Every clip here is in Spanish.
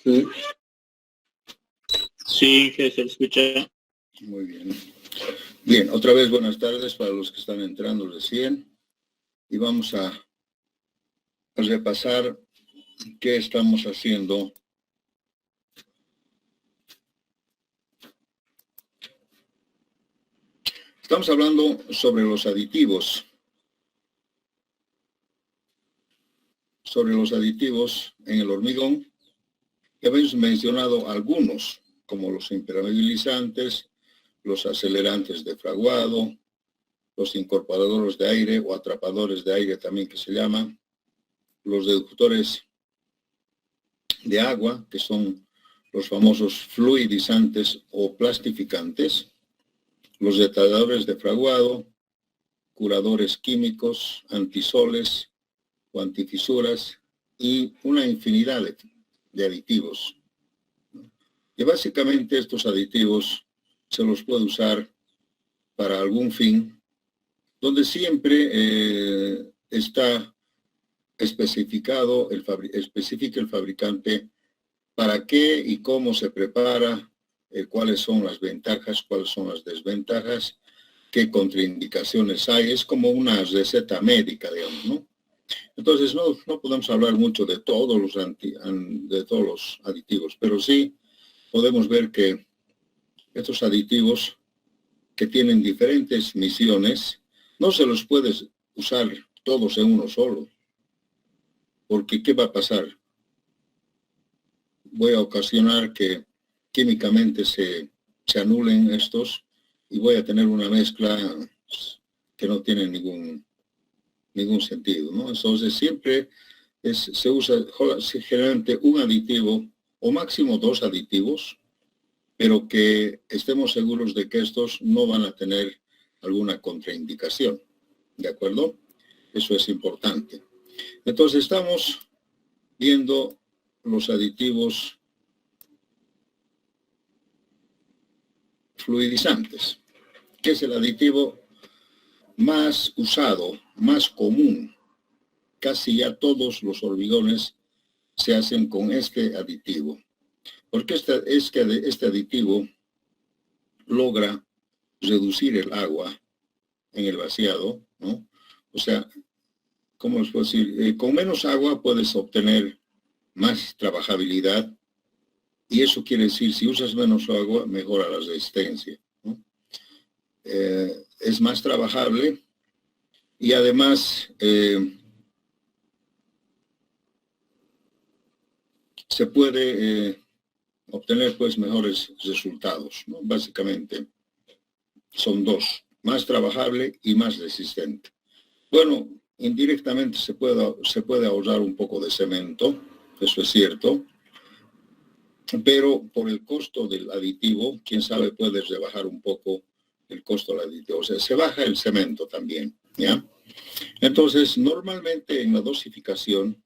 Sí. Sí, que se escucha. Muy bien. Bien, otra vez buenas tardes para los que están entrando recién. Y vamos a repasar qué estamos haciendo. Estamos hablando sobre los aditivos. Sobre los aditivos en el hormigón. Hemos mencionado algunos, como los impermeabilizantes, los acelerantes de fraguado, los incorporadores de aire o atrapadores de aire también que se llaman, los reductores de agua, que son los famosos fluidizantes o plastificantes, los retardadores de fraguado, curadores químicos, antisoles o antifisuras y una infinidad de aditivos. Y básicamente estos aditivos se los puede usar para algún fin, donde siempre está especifica el fabricante para qué y cómo se prepara, cuáles son las ventajas, cuáles son las desventajas, qué contraindicaciones hay. Es como una receta médica, digamos, ¿no? Entonces no podemos hablar mucho de todos los aditivos, pero sí podemos ver que estos aditivos que tienen diferentes misiones, no se los puedes usar todos en uno solo, porque ¿qué va a pasar? Voy a ocasionar que químicamente se anulen estos y voy a tener una mezcla que no tiene ningún sentido, ¿no? Entonces siempre se usa generalmente un aditivo o máximo dos aditivos, pero que estemos seguros de que estos no van a tener alguna contraindicación, ¿de acuerdo? Eso es importante. Entonces estamos viendo los aditivos fluidizantes, que es el aditivo más usado, más común. Casi ya todos los hormigones se hacen con este aditivo. Porque este aditivo logra reducir el agua en el vaciado, ¿no? O sea, ¿cómo les puedo decir? Con menos agua puedes obtener más trabajabilidad y eso quiere decir, si usas menos agua, mejora la resistencia, ¿no? Es más trabajable y además se puede obtener pues mejores resultados, ¿no? Básicamente son dos, más trabajable y más resistente. Bueno, indirectamente se puede ahorrar un poco de cemento, eso es cierto, pero por el costo del aditivo, quién sabe, puedes rebajar un poco el costo del aditivo. O sea, se baja el cemento también, ¿ya? Entonces, normalmente en la dosificación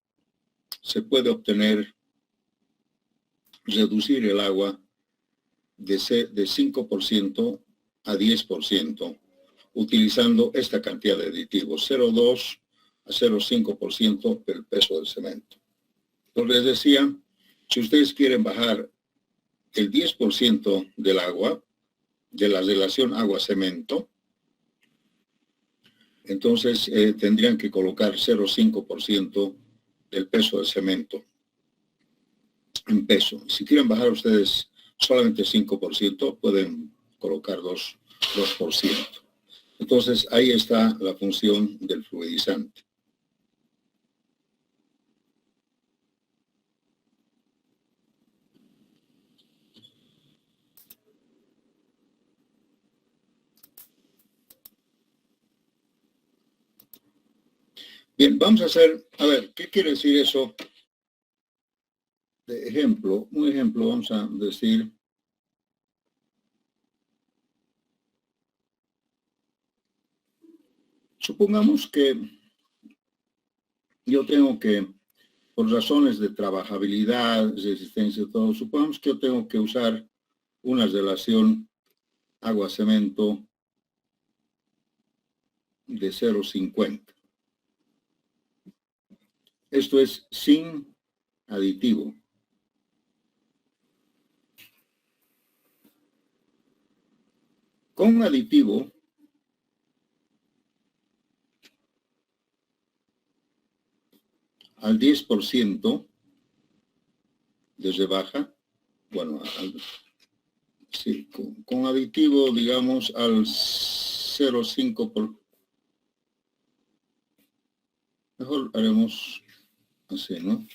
se puede reducir el agua de 5% a 10%, utilizando esta cantidad de aditivos, 0,2 a 0,5% del peso del cemento. Entonces les decía, si ustedes quieren bajar el 10% del agua, de la relación agua-cemento, entonces tendrían que colocar 0,5% del peso del cemento en peso. Si quieren bajar ustedes solamente 5%, pueden colocar 2%. Entonces ahí está la función del fluidizante. Bien, vamos a hacer, a ver, ¿qué quiere decir eso? De ejemplo, un ejemplo, vamos a decir, supongamos que yo tengo que, por razones de trabajabilidad, resistencia y todo, supongamos que yo tengo que usar una relación agua-cemento de 0,50. Esto es sin aditivo. Con un aditivo, al 10% desde baja, bueno, sí, con aditivo, digamos, al 0,5%. Mejor haremos así, ¿no?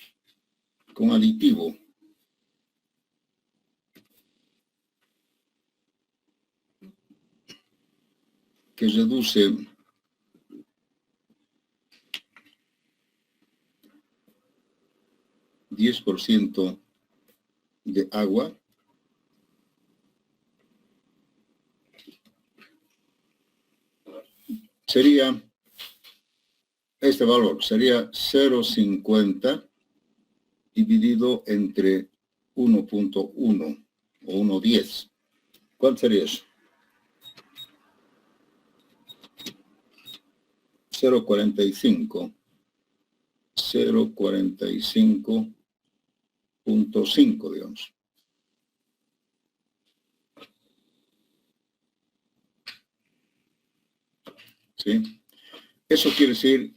Con aditivo. Que reduce $10 de agua. Sería, este valor sería 0,50 dividido entre 1.1 o 1.10. ¿Cuál sería eso? 0,45. 0,45.5, digamos. ¿Sí? Eso quiere decir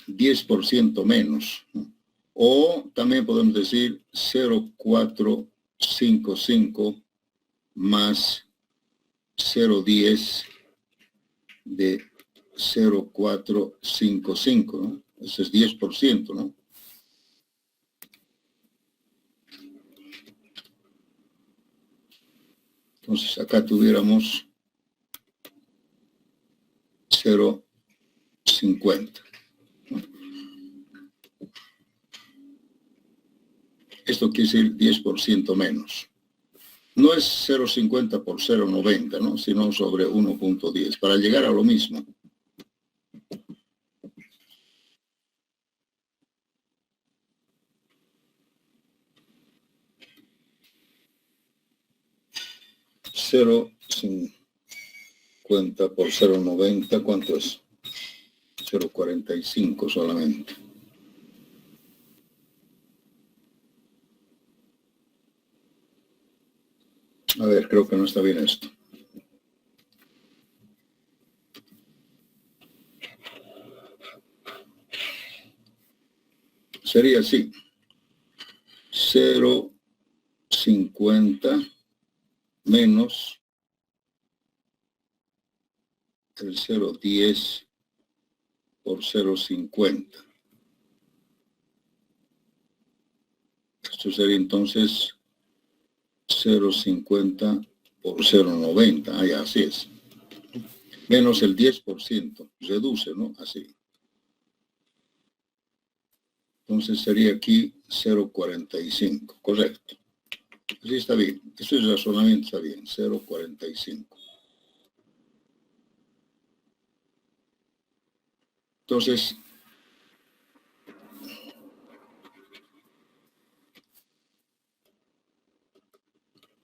10% menos, ¿no? O también podemos decir 0,455 más 0,10 de 0,455, ¿no? Eso es 10%, ¿no? Entonces acá tuviéramos 0,50. Esto quiere decir 10% menos. No es 0,50 por 0,90, ¿no? Sino sobre 1.10, para llegar a lo mismo. $0,50 por 0,90, ¿cuánto es? 0,45 solamente. A ver, creo que no está bien esto. Sería así. 0,50 menos el 0,10 por 0,50. Esto sería entonces 0,50 por 0,90. Ah, ya, así es. Menos el 10%. Reduce, ¿no? Así. Entonces sería aquí 0,45. Correcto. Así está bien. Eso es razonamiento, está bien. 0,45. Entonces,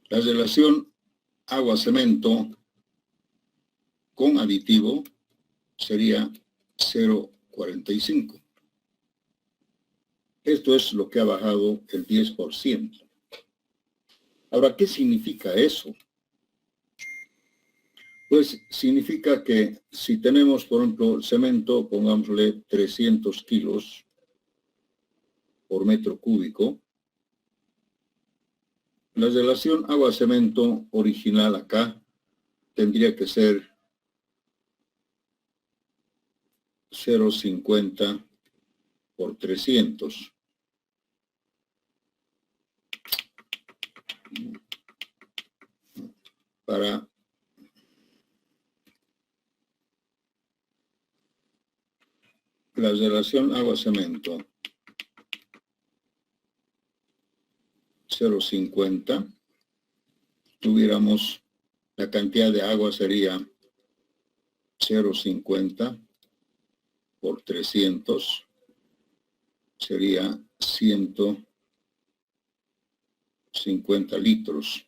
la relación agua-cemento con aditivo sería 0,45. Esto es lo que ha bajado el 10%. Ahora, ¿qué significa eso? Pues significa que si tenemos, por ejemplo, cemento, pongámosle 300 kilos por metro cúbico, la relación agua-cemento original acá tendría que ser 0,50 por 300. Para la relación agua-cemento 0,50, tuviéramos la cantidad de agua sería 0,50 por 300, sería 150 litros.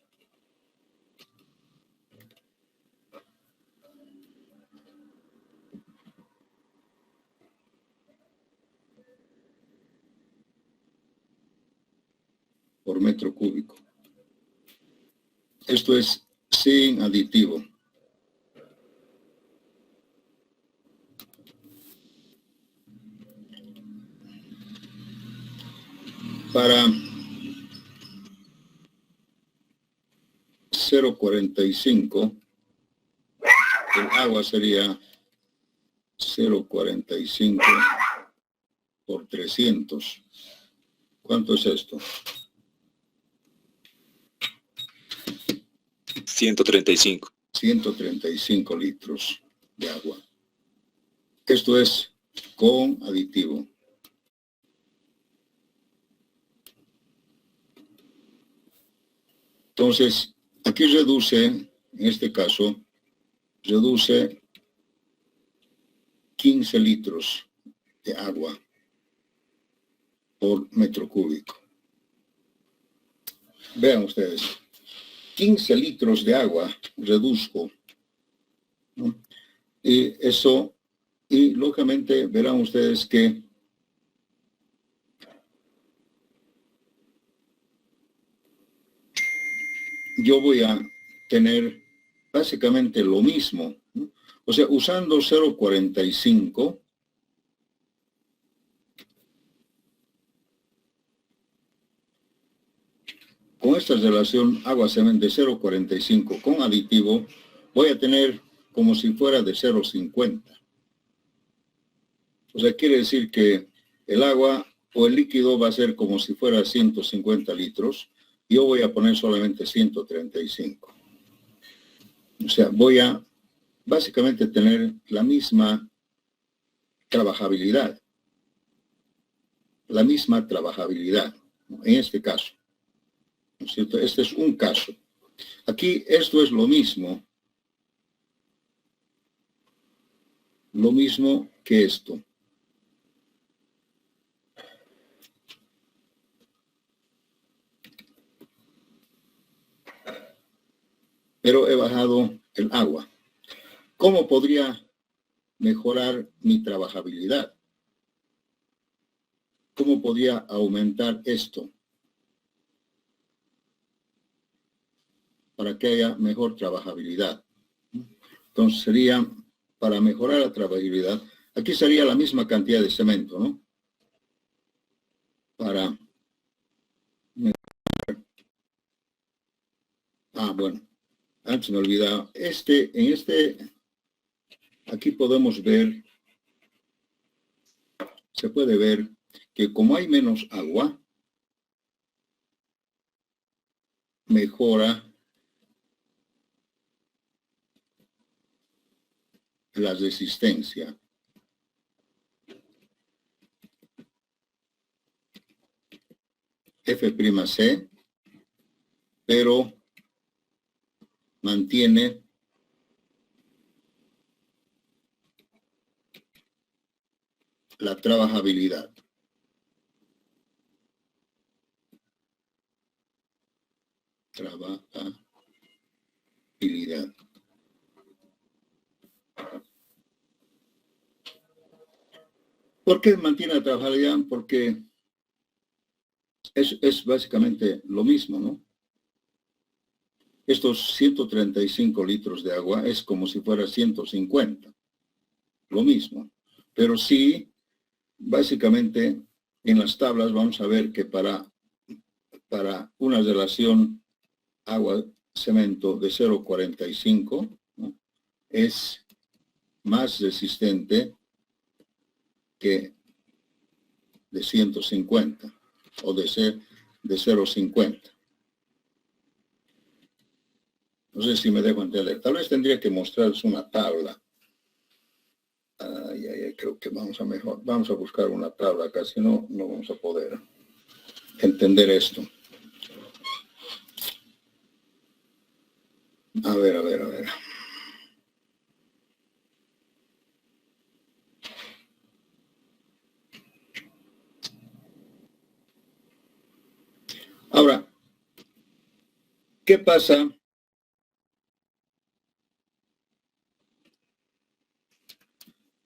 Por metro cúbico. Esto es sin aditivo. para 0,45, el agua sería 0,45 por 300. ¿Cuánto es esto? 135. 135 litros de agua. Esto es con aditivo. Entonces, aquí reduce, en este caso, reduce 15 litros de agua por metro cúbico. Vean ustedes, 15 litros de agua reduzco, ¿no? Y eso, y lógicamente verán ustedes que yo voy a tener básicamente lo mismo, ¿no? O sea, usando 0,45, con esta relación agua-semen de 0,45 con aditivo, voy a tener como si fuera de 0,50. O sea, quiere decir que el agua o el líquido va a ser como si fuera 150 litros. Yo voy a poner solamente 135. O sea, voy a básicamente tener la misma trabajabilidad. La misma trabajabilidad, ¿no? En este caso. ¿No es cierto? Este es un caso. Aquí esto es lo mismo que esto. Pero he bajado el agua. ¿Cómo podría mejorar mi trabajabilidad? ¿Cómo podría aumentar esto para que haya mejor trabajabilidad? Entonces sería, para mejorar la trabajabilidad, aquí sería la misma cantidad de cemento, ¿no? Para mejorar. Bueno, antes me olvidaba. Aquí podemos ver, se puede ver que como hay menos agua, mejora la resistencia. F'C, pero mantiene la trabajabilidad. Trabajabilidad. ¿Por qué mantiene la trabajabilidad? Porque es básicamente lo mismo, ¿no? Estos 135 litros de agua es como si fuera 150. Lo mismo. Pero sí, básicamente, en las tablas vamos a ver que para una relación agua-cemento de 0,45, ¿no? Es más resistente que de 150 o de 0,50. No sé si me dejo entender. Tal vez tendría que mostrarles una tabla. Creo que vamos a buscar una tabla acá, si no, no vamos a poder entender esto. A ver. Ahora, ¿qué pasa?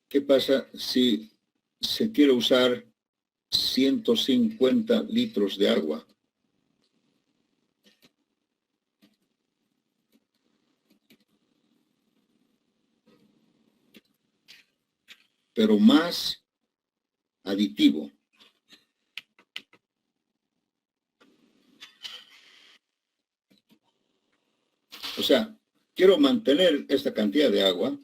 ¿Qué pasa si se quiere usar 150 litros de agua? Pero más aditivo. O sea, quiero mantener esta cantidad de agua,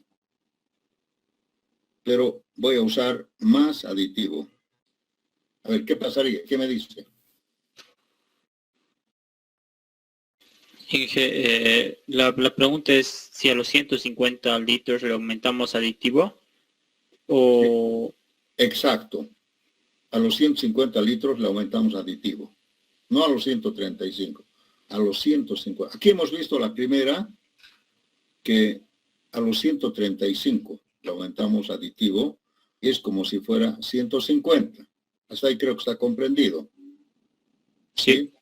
pero voy a usar más aditivo. A ver, ¿qué pasaría? ¿Qué me dice? La pregunta es si a los 150 litros le aumentamos aditivo o... Exacto. A los 150 litros le aumentamos aditivo. No a los 135, a los 150. Aquí hemos visto la primera, que a los 135 le aumentamos aditivo y es como si fuera 150. Hasta ahí creo que está comprendido. ¿Sí?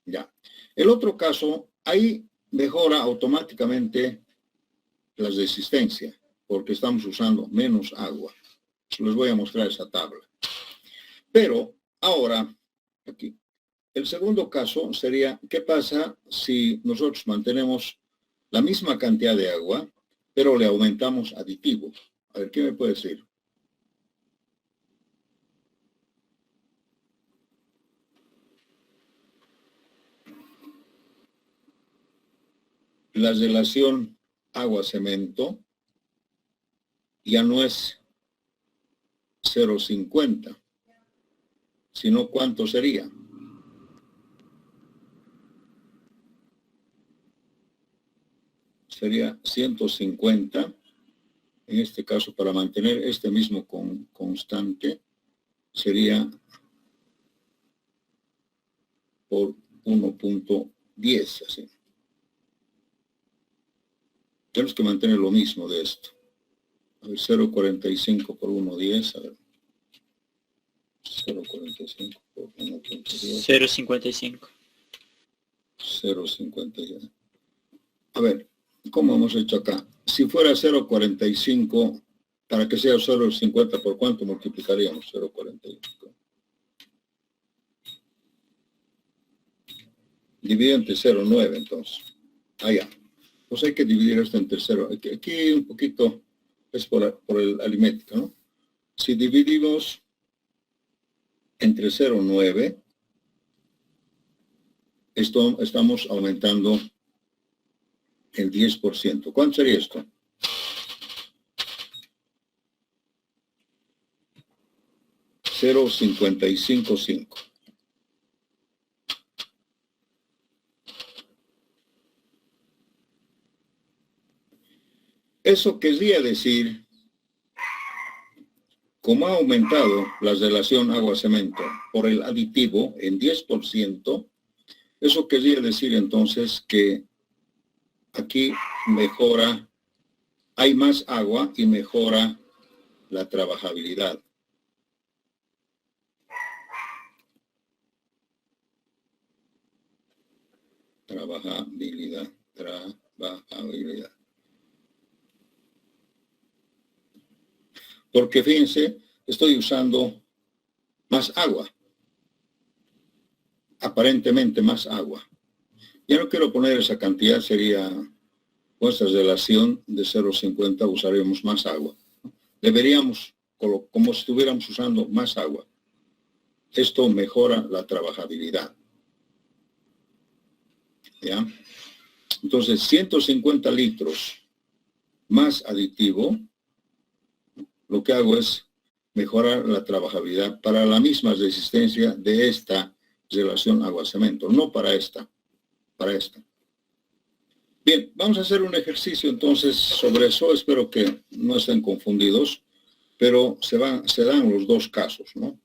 Ya. El otro caso, ahí mejora automáticamente la resistencia, porque estamos usando menos agua. Les voy a mostrar esa tabla. Pero ahora, aquí, el segundo caso sería, ¿qué pasa si nosotros mantenemos la misma cantidad de agua, pero le aumentamos aditivo? A ver, ¿qué me puede decir? La relación agua-cemento ya no es 0,50, sino ¿cuánto sería? Sería 150, en este caso para mantener este mismo constante, sería por 1.10, así. Tenemos que mantener lo mismo de esto. A ver, 0.45 por 1.10, a ver. 0.45 por 1.10. 0.55. 0.55. A ver, ¿cómo hemos hecho acá? Si fuera 0.45, para que sea 0.50, ¿por cuánto multiplicaríamos 0.45? Divide entre 0.9, entonces. Allá. Pues hay que dividir esto entre 0. Aquí un poquito es por el aritmético, ¿no? Si dividimos entre 0.9, estamos aumentando el 10%. ¿Cuánto sería esto? $0.555. Eso querría decir, como ha aumentado la relación agua-cemento por el aditivo en 10%, eso querría decir entonces que aquí mejora, hay más agua y mejora la trabajabilidad. Trabajabilidad. Porque fíjense, estoy usando más agua. Aparentemente más agua. Ya no quiero poner esa cantidad, sería nuestra relación de 0,50, usaremos más agua. Deberíamos, como si estuviéramos usando más agua. Esto mejora la trabajabilidad. ¿Ya? Entonces, 150 litros más aditivo, lo que hago es mejorar la trabajabilidad para la misma resistencia de esta relación agua-cemento, no para esta, para esta. Bien, vamos a hacer un ejercicio entonces sobre eso. Espero que no estén confundidos, pero se dan los dos casos, ¿no?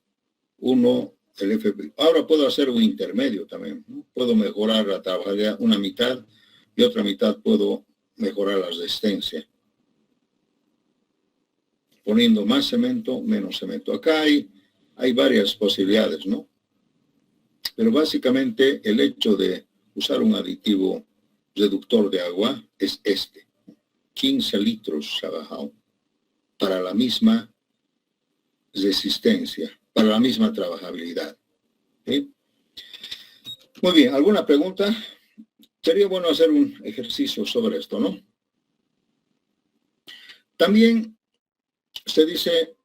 Uno, el FP. Ahora puedo hacer un intermedio también, ¿no? Puedo mejorar la trabajabilidad una mitad y otra mitad puedo mejorar la resistencia. Poniendo más cemento, menos cemento. Acá hay varias posibilidades, ¿no? Pero básicamente el hecho de usar un aditivo reductor de agua es este. 15 litros se ha bajado para la misma resistencia, para la misma trabajabilidad. ¿Sí? Muy bien, ¿alguna pregunta? Sería bueno hacer un ejercicio sobre esto, ¿no? También se dice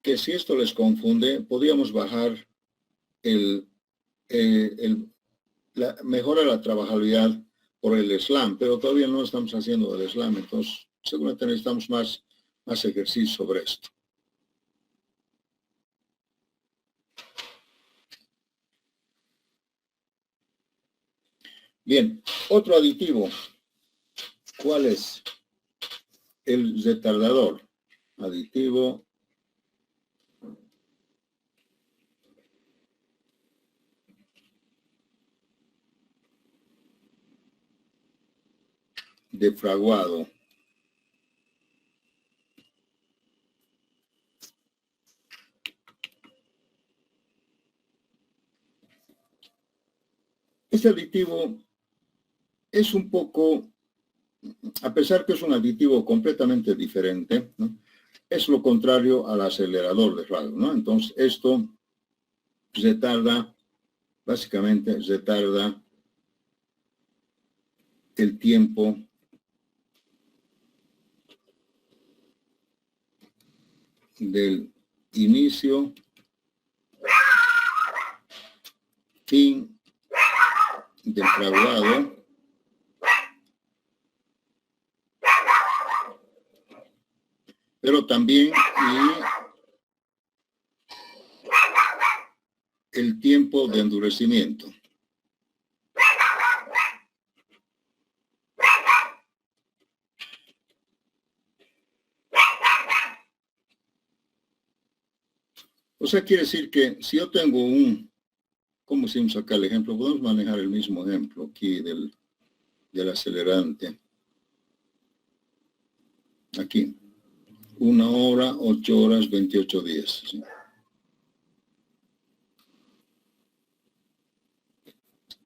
que si esto les confunde, podríamos bajar mejora la trabajabilidad por el slam, pero todavía no estamos haciendo el slam, entonces seguramente necesitamos más ejercicio sobre esto. Bien, otro aditivo. ¿Cuál es? El retardador. Aditivo de fraguado. Este aditivo es un poco, a pesar que es un aditivo completamente diferente, ¿no? Es lo contrario al acelerador de fraguado, ¿no? Entonces, esto retarda, básicamente retarda el tiempo del inicio, fin del fraguado pero también el tiempo de endurecimiento. O sea, quiere decir que si yo tengo ¿cómo hicimos acá el ejemplo? Podemos manejar el mismo ejemplo aquí del acelerante. Aquí. 1 hora, 8 horas, 28 días. ¿Sí?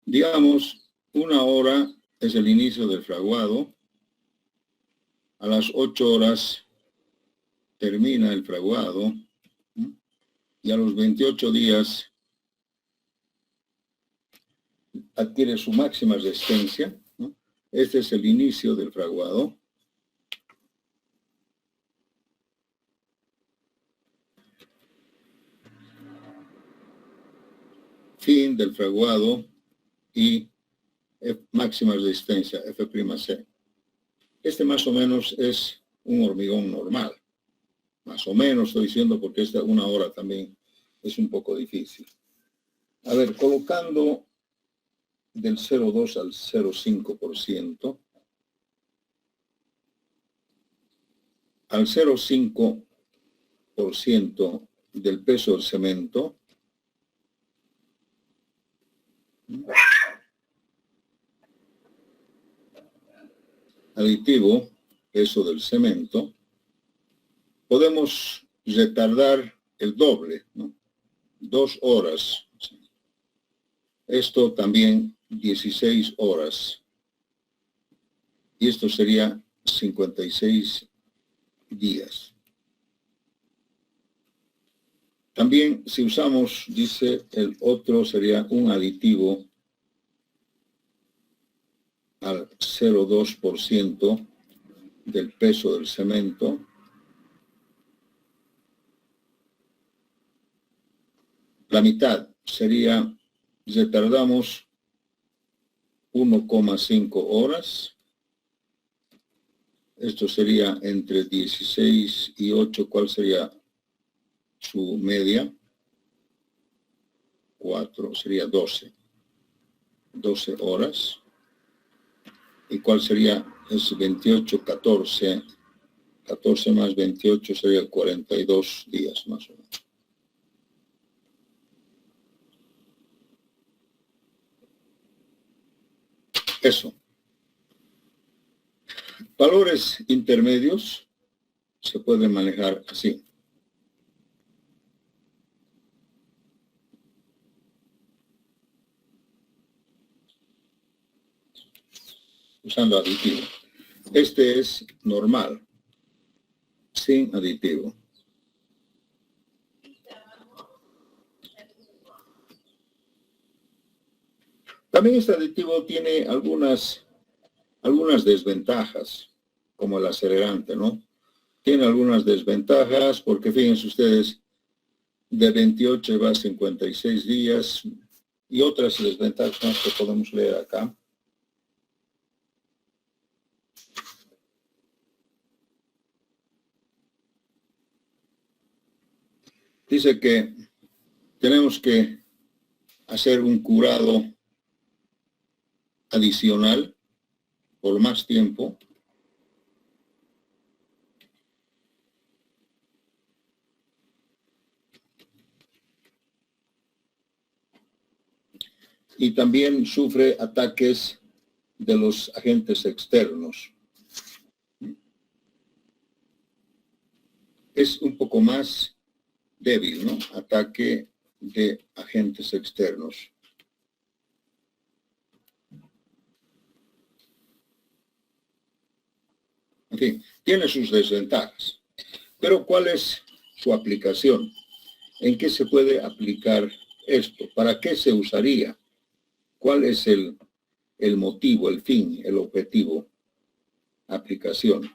Digamos, 1 hora es el inicio del fraguado. A las 8 horas termina el fraguado. ¿Sí? Y a los 28 días adquiere su máxima resistencia, ¿no? Este es el inicio del fraguado. Fin del fraguado y máxima resistencia, F'C. Este más o menos es un hormigón normal. Más o menos estoy diciendo porque esta 1 hora también es un poco difícil. A ver, colocando del 0,2 al 0,5%, al 0,5% del peso del cemento, aditivo, peso del cemento, podemos retardar el doble, ¿no? 2 horas. Esto también 16 horas. Y esto sería 56 días. También si usamos, dice, el otro sería un aditivo al 0,2% del peso del cemento. La mitad sería, retardamos 1,5 horas. Esto sería entre 16 y 8. ¿Cuál sería su media? 4, sería 12. 12 horas. ¿Y cuál sería? Es 28, 14. 14 más 28 sería 42 días más o menos. Eso. Valores intermedios se pueden manejar así. Usando aditivo. Este es normal, sin aditivo. También este aditivo tiene algunas desventajas, como el acelerante, ¿no? Tiene algunas desventajas porque fíjense ustedes, de 28 va a 56 días y otras desventajas más que podemos leer acá. Dice que tenemos que hacer un curado adicional por más tiempo y también sufre ataques de los agentes externos. Es un poco más débil, ¿no? Ataque de agentes externos. En fin, tiene sus desventajas. Pero ¿cuál es su aplicación? ¿En qué se puede aplicar esto? ¿Para qué se usaría? ¿Cuál es el motivo, el fin, el objetivo? Aplicación.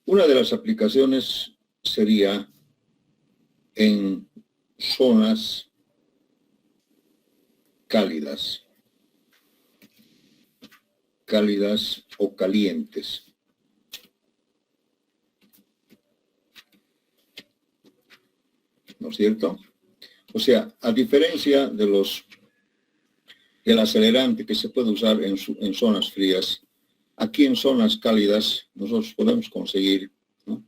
Una de las aplicaciones sería en zonas cálidas o calientes. ¿No es cierto? O sea, a diferencia del acelerante que se puede usar en zonas frías, aquí en zonas cálidas nosotros podemos conseguir, ¿no?,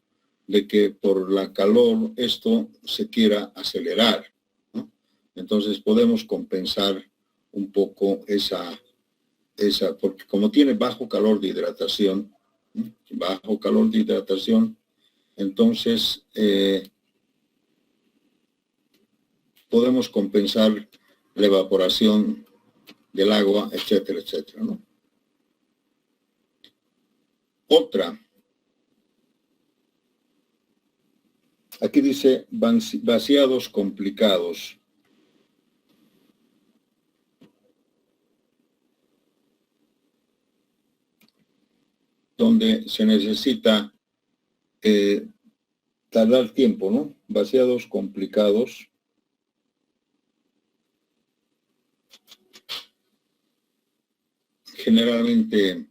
de que por la calor esto se quiera acelerar, ¿no? Entonces podemos compensar un poco esa, porque como tiene bajo calor de hidratación, ¿no?, entonces podemos compensar la evaporación del agua, etcétera, etcétera, ¿no? Otra. Aquí dice vaciados complicados. Donde se necesita tardar tiempo, ¿no? Vaciados complicados. Generalmente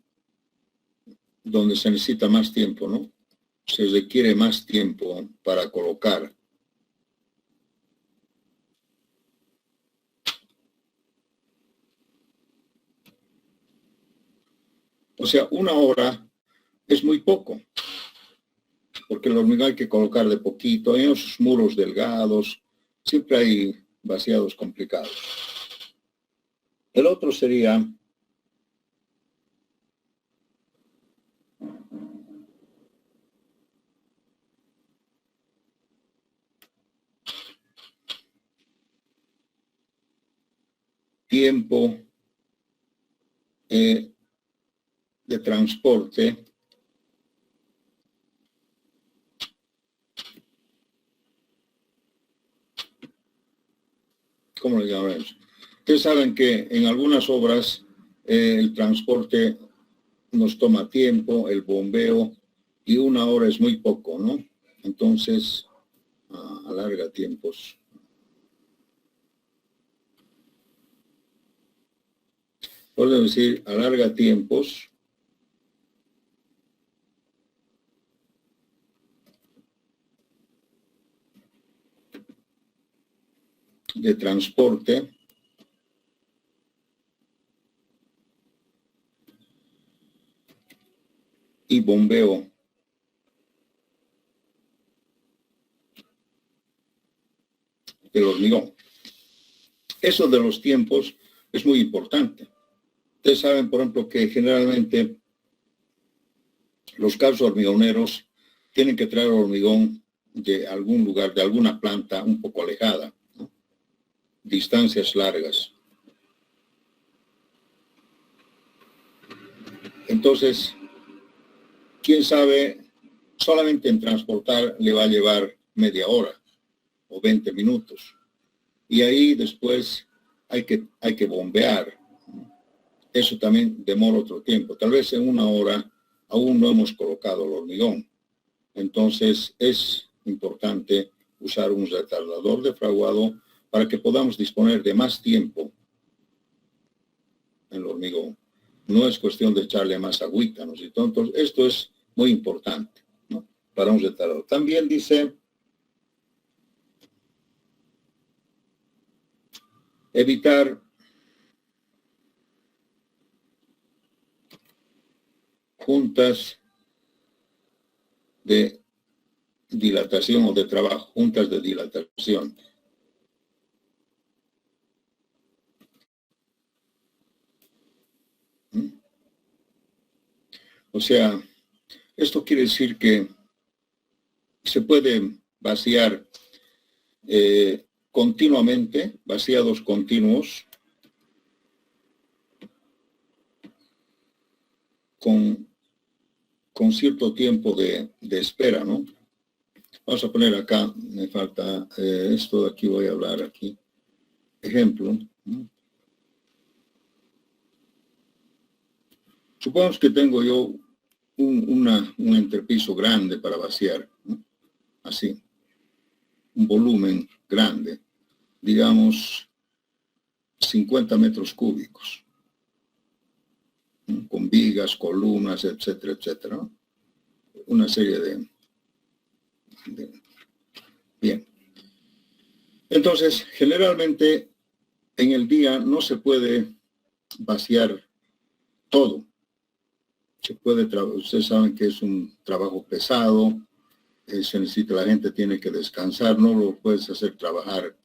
donde se necesita más tiempo, ¿no? Se requiere más tiempo para colocar. O sea, 1 hora es muy poco, porque el hormigón hay que colocar de poquito, en esos muros delgados, siempre hay vaciados complicados. El otro sería tiempo de transporte ¿cómo le llamamos? Ustedes saben que en algunas obras el transporte nos toma tiempo, el bombeo, y 1 hora es muy poco, ¿no? Entonces, alarga tiempos. Puedo decir, alarga tiempos de transporte y bombeo del hormigón. Eso de los tiempos es muy importante. Ustedes saben, por ejemplo, que generalmente los carros hormigoneros tienen que traer hormigón de algún lugar, de alguna planta un poco alejada, ¿no? Distancias largas. Entonces, quién sabe, solamente en transportar le va a llevar media hora o 20 minutos. Y ahí después hay que bombear. Eso también demora otro tiempo. Tal vez en 1 hora aún no hemos colocado el hormigón. Entonces es importante usar un retardador de fraguado para que podamos disponer de más tiempo en el hormigón. No es cuestión de echarle más agüita, ¿no? Entonces, esto es muy importante, ¿no? Para un retardador. También dice, evitar juntas de dilatación o de trabajo, juntas de dilatación. O sea, esto quiere decir que se puede vaciar continuamente, vaciados continuos, con cierto tiempo de espera, ¿no? Vamos a poner acá, me falta esto de aquí, voy a hablar aquí. Ejemplo, ¿no? Supongamos que tengo yo un entrepiso grande para vaciar, ¿no? Así, un volumen grande, digamos 50 metros cúbicos, ¿no? Con vigas, columnas, etcétera, etcétera, ¿no? Una serie de... Bien. Entonces, generalmente en el día no se puede vaciar todo. Se puede, ustedes saben que es un trabajo pesado, se necesita, la gente tiene que descansar, no lo puedes hacer trabajar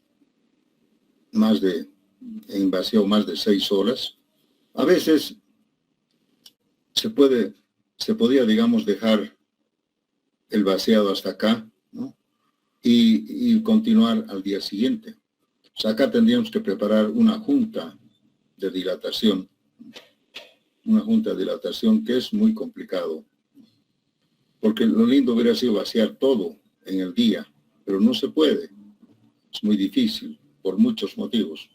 en vacío más de 6 horas. A veces se podía, digamos, dejar el vaciado hasta acá, ¿no? Y continuar al día siguiente. O sea, acá tendríamos que preparar una junta de dilatación. Una junta de dilatación que es muy complicado. Porque lo lindo hubiera sido vaciar todo en el día, pero no se puede. Es muy difícil, por muchos motivos.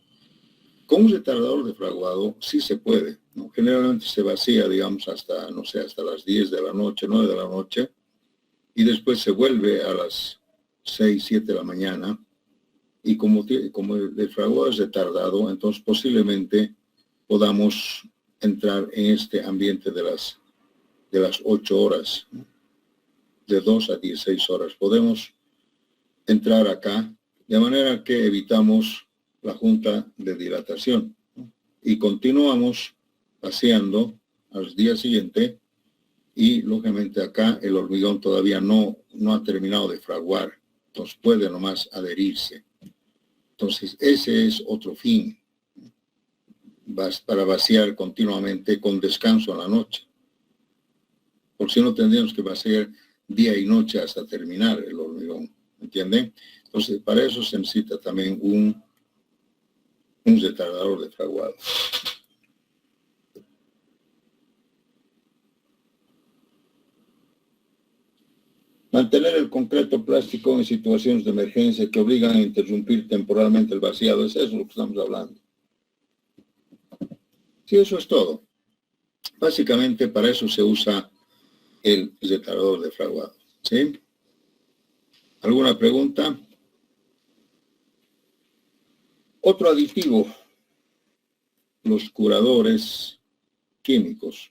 Con un retardador de fraguado sí se puede, ¿no? Generalmente se vacía, digamos, hasta, no sé, hasta las 10 de la noche, 9 de la noche, y después se vuelve a las 6, 7 de la mañana, y como el fraguado es retardado, entonces posiblemente podamos entrar en este ambiente de las 8 horas, ¿no? De 2 a 16 horas. Podemos entrar acá, de manera que evitamos la junta de dilatación, ¿no? Y continuamos vaciando al día siguiente, y lógicamente acá el hormigón todavía no ha terminado de fraguar, entonces puede nomás adherirse. Entonces ese es otro fin, para vaciar continuamente con descanso en la noche, porque si no tendríamos que vaciar día y noche hasta terminar el hormigón, ¿entienden? Entonces para eso se necesita también un retardador de fraguado. Mantener el concreto plástico en situaciones de emergencia que obligan a interrumpir temporalmente el vaciado, es eso lo que estamos hablando. Sí, eso es todo. Básicamente para eso se usa el retardador de fraguado, ¿sí? ¿Alguna pregunta? Otro aditivo, los curadores químicos.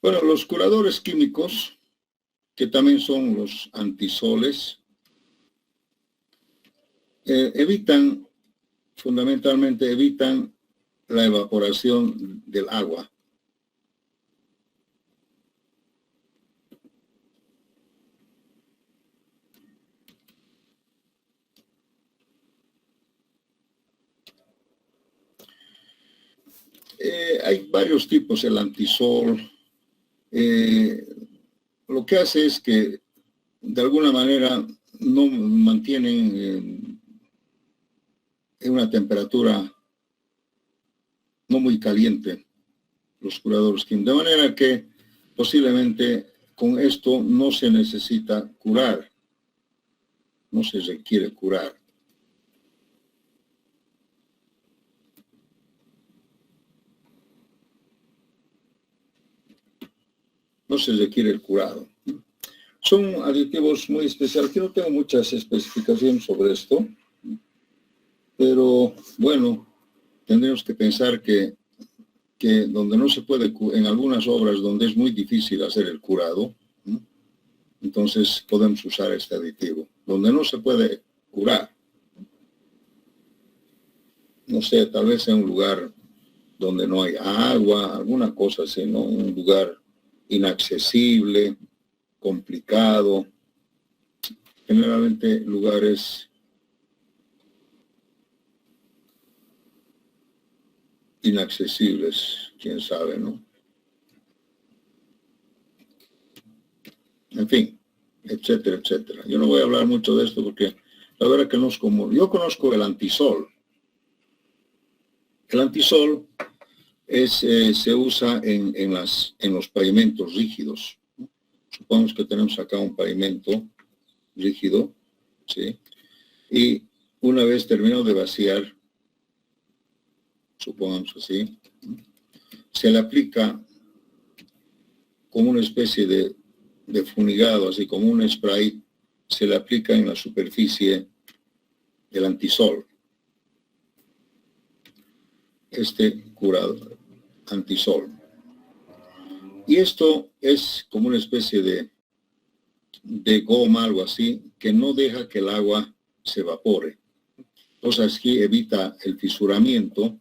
Bueno, los curadores químicos, que también son los antisoles, fundamentalmente evitan la evaporación del agua. Hay varios tipos, el antisol. Lo que hace es que de alguna manera no mantienen en una temperatura no muy caliente los curadores químicos, de manera que posiblemente con esto no se necesita curar. no se requiere curar. No se requiere el curado. Son aditivos muy especiales. Yo no tengo muchas especificaciones sobre esto, pero bueno, tendremos que pensar que donde no se puede, en algunas obras donde es muy difícil hacer el curado, ¿no? Entonces podemos usar este aditivo. Donde no se puede curar, no sé, tal vez en un lugar donde no hay agua, alguna cosa así, ¿no? Un lugar inaccesible, complicado, generalmente lugares inaccesibles, quién sabe, ¿no? En fin, etcétera, etcétera. Yo no voy a hablar mucho de esto porque la verdad que no es como... Yo conozco el antisol. El antisol se usa en los pavimentos rígidos, ¿no? Supongamos que tenemos acá un pavimento rígido, ¿sí? Y una vez terminado de vaciar, supongamos así, ¿no? Se le aplica como una especie de fumigado, así como un spray, se le aplica en la superficie del antisol. Este curado antisol. Y esto es como una especie de goma, algo así, que no deja que el agua se evapore. Entonces aquí evita el fisuramiento,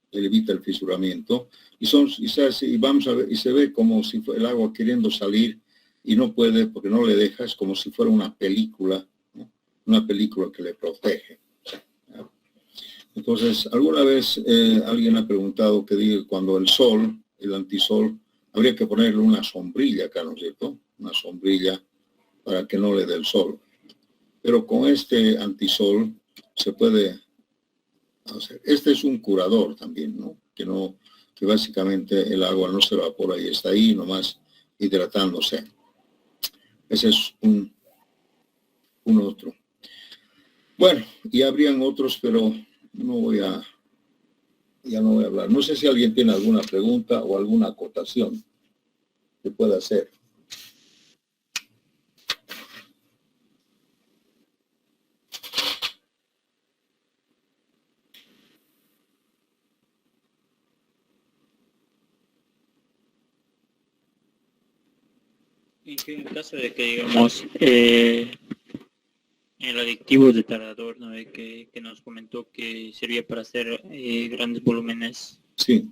y vamos a ver, y se ve como si fuera el agua queriendo salir y no puede porque no le deja, es como si fuera una película, ¿no? Una película que le protege. Entonces, alguna vez alguien ha preguntado que diga cuando el antisol, habría que ponerle una sombrilla acá, ¿no es cierto? Una sombrilla para que no le dé el sol. Pero con este antisol se puede hacer. Este es un curador también, ¿no? Que básicamente el agua no se evapora y está ahí nomás hidratándose. Ese es un otro. Bueno, y habrían otros, pero ya no voy a hablar. No sé si alguien tiene alguna pregunta o alguna acotación que pueda hacer. En caso de que, digamos, el aditivo de Tarador, ¿no? Que nos comentó que servía para hacer grandes volúmenes. Sí.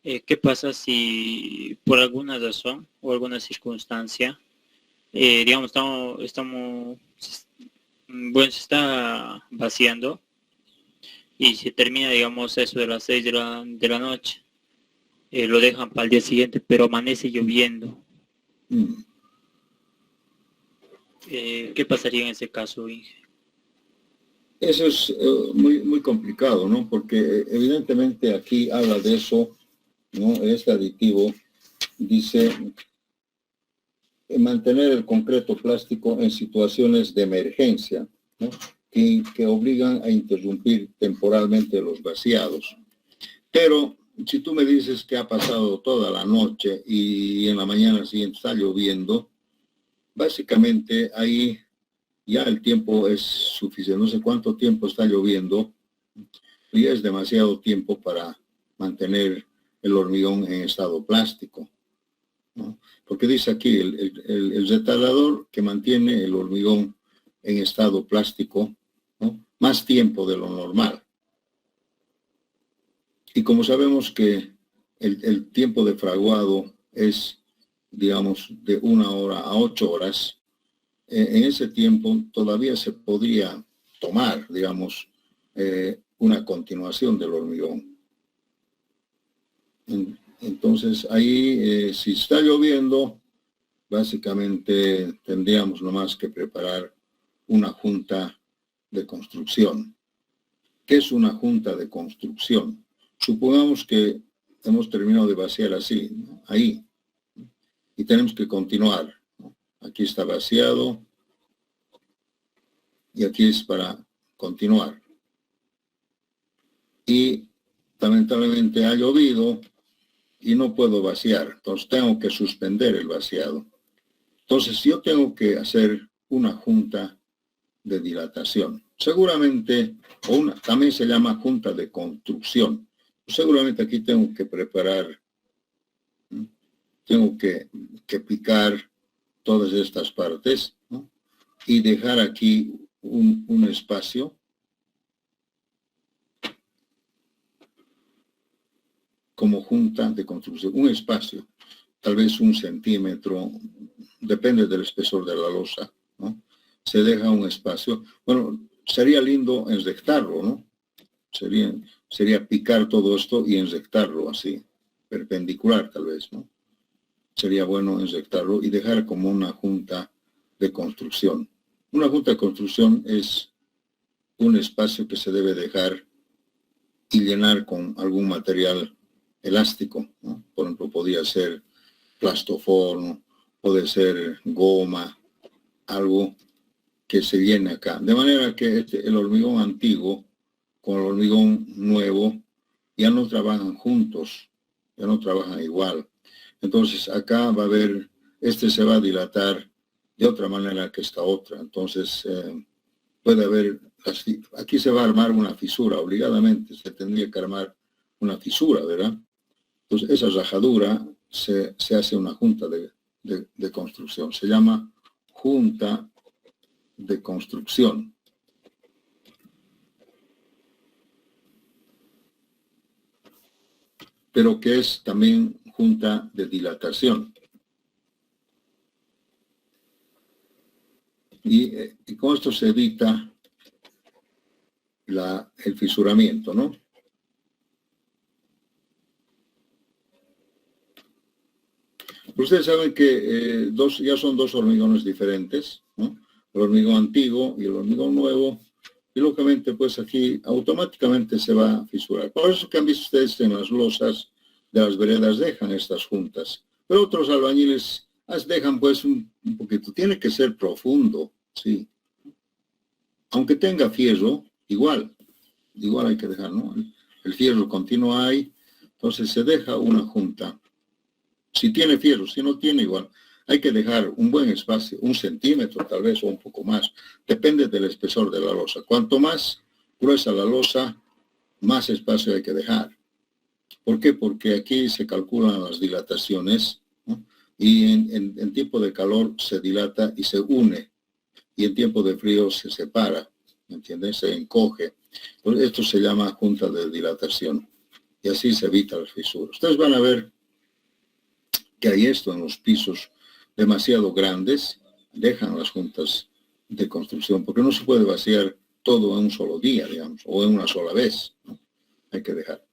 ¿Qué pasa si por alguna razón o alguna circunstancia, digamos, bueno, se está vaciando y se termina, digamos, eso de las 6 de la noche, lo dejan para el día siguiente, pero amanece lloviendo? ¿Qué pasaría en ese caso, Inge? Eso es muy, muy complicado, ¿no? Porque evidentemente aquí habla de eso, ¿no? Este aditivo dice mantener el concreto plástico en situaciones de emergencia, ¿no? que obligan a interrumpir temporalmente los vaciados. Pero si tú me dices que ha pasado toda la noche y en la mañana siguiente está lloviendo, básicamente ahí ya el tiempo es suficiente. No sé cuánto tiempo está lloviendo, ya es demasiado tiempo para mantener el hormigón en estado plástico, ¿no? Porque dice aquí el retardador que mantiene el hormigón en estado plástico, ¿no? Más tiempo de lo normal. Y como sabemos que el tiempo de fraguado es, digamos, de 1 hora a 8 horas, en ese tiempo todavía se podría tomar, digamos, una continuación del hormigón. Entonces ahí, si está lloviendo, básicamente tendríamos nomás que preparar una junta de construcción. ¿Qué es una junta de construcción? Supongamos que hemos terminado de vaciar así, ¿no? Ahí, y tenemos que continuar, ¿no? Aquí está vaciado, y aquí es para continuar. Y lamentablemente ha llovido y no puedo vaciar, entonces tengo que suspender el vaciado. Entonces yo tengo que hacer una junta de dilatación. Seguramente, también se llama junta de construcción. Seguramente aquí tengo que preparar, tengo que picar todas estas partes, ¿no? Y dejar aquí un espacio como junta de construcción, un espacio, tal vez 1 centímetro, depende del espesor de la losa, ¿no? Se deja un espacio. Bueno, sería lindo enrectarlo, ¿no? Sería picar todo esto y enrectarlo así, perpendicular tal vez, ¿no? Sería bueno enrectarlo y dejar como una junta de construcción. Una junta de construcción es un espacio que se debe dejar y llenar con algún material elástico, ¿no? Por ejemplo, podría ser plastoforno, puede ser goma, algo que se llene acá. De manera que el hormigón antiguo con el hormigón nuevo ya no trabajan juntos, ya no trabajan igual. Entonces acá va a haber, se va a dilatar de otra manera que esta otra. Entonces puede haber, aquí se va a armar una fisura, obligadamente se tendría que armar una fisura, ¿verdad? Entonces esa rajadura se hace una junta de construcción, se llama junta de construcción. Pero que es también junta de dilatación. Y con esto se evita el fisuramiento, ¿no? Ustedes saben que ya son 2 hormigones diferentes, ¿no? El hormigón antiguo y el hormigón nuevo, y lógicamente pues aquí automáticamente se va a fisurar. Por eso que han visto ustedes en las losas de las veredas dejan estas juntas, pero otros albañiles dejan pues un poquito, tiene que ser profundo, sí. Aunque tenga fierro, igual hay que dejar, ¿no? El fierro continuo ahí, entonces se deja una junta. Si tiene fierro, si no tiene, igual. Hay que dejar un buen espacio, 1 centímetro tal vez o un poco más. Depende del espesor de la losa. Cuanto más gruesa la losa, más espacio hay que dejar. ¿Por qué? Porque aquí se calculan las dilataciones, ¿no? Y en tiempo de calor se dilata y se une. Y en tiempo de frío se separa, ¿me entiendes? Se encoge. Entonces, esto se llama junta de dilatación. Y así se evita las fisuras. Ustedes van a ver que hay esto en los pisos demasiado grandes, dejan las juntas de construcción, porque no se puede vaciar todo en un solo día, digamos, o en una sola vez, ¿no? Hay que dejar.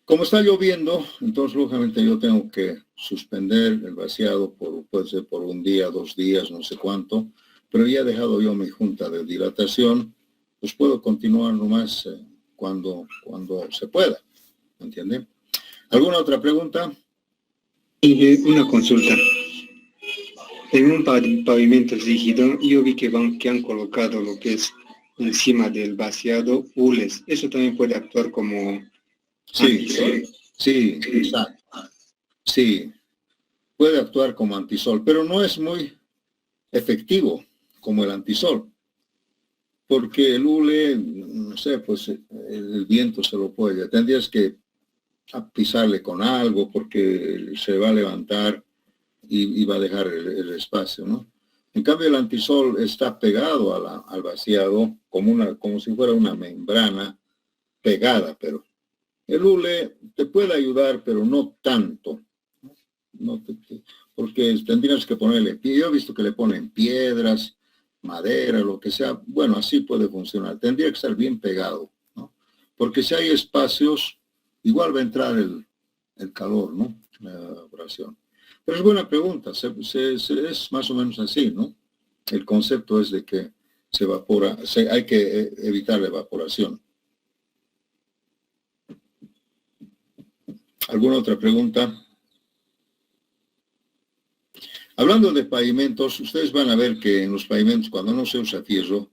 Como está lloviendo, entonces lógicamente yo tengo que suspender el vaciado puede ser por 1 día, 2 días, no sé cuánto, pero ya he dejado yo mi junta de dilatación, pues puedo continuar nomás cuando se pueda, ¿me entienden? ¿Alguna otra pregunta? Una consulta. En un pavimento rígido, yo vi que han colocado lo que es encima del vaciado hules. ¿Eso también puede actuar como antisol? Sí, exacto. Sí, puede actuar como antisol, pero no es muy efectivo como el antisol, porque el hule, no sé, pues el viento se lo puede. Tendrías que pisarle con algo porque se va a levantar y va a dejar el espacio, ¿no? En cambio, el antisol está pegado al vaciado como si fuera una membrana pegada, pero el hule te puede ayudar, pero no tanto, ¿no? Porque tendrías que ponerle, yo he visto que le ponen piedras, madera, lo que sea. Bueno, así puede funcionar. Tendría que estar bien pegado, ¿no? Porque si hay espacios, igual va a entrar el calor, ¿no? La evaporación. Pero es buena pregunta, es más o menos así, ¿no? El concepto es de que se evapora, hay que evitar la evaporación. ¿Alguna otra pregunta? Hablando de pavimentos, ustedes van a ver que en los pavimentos, cuando no se usa fierro,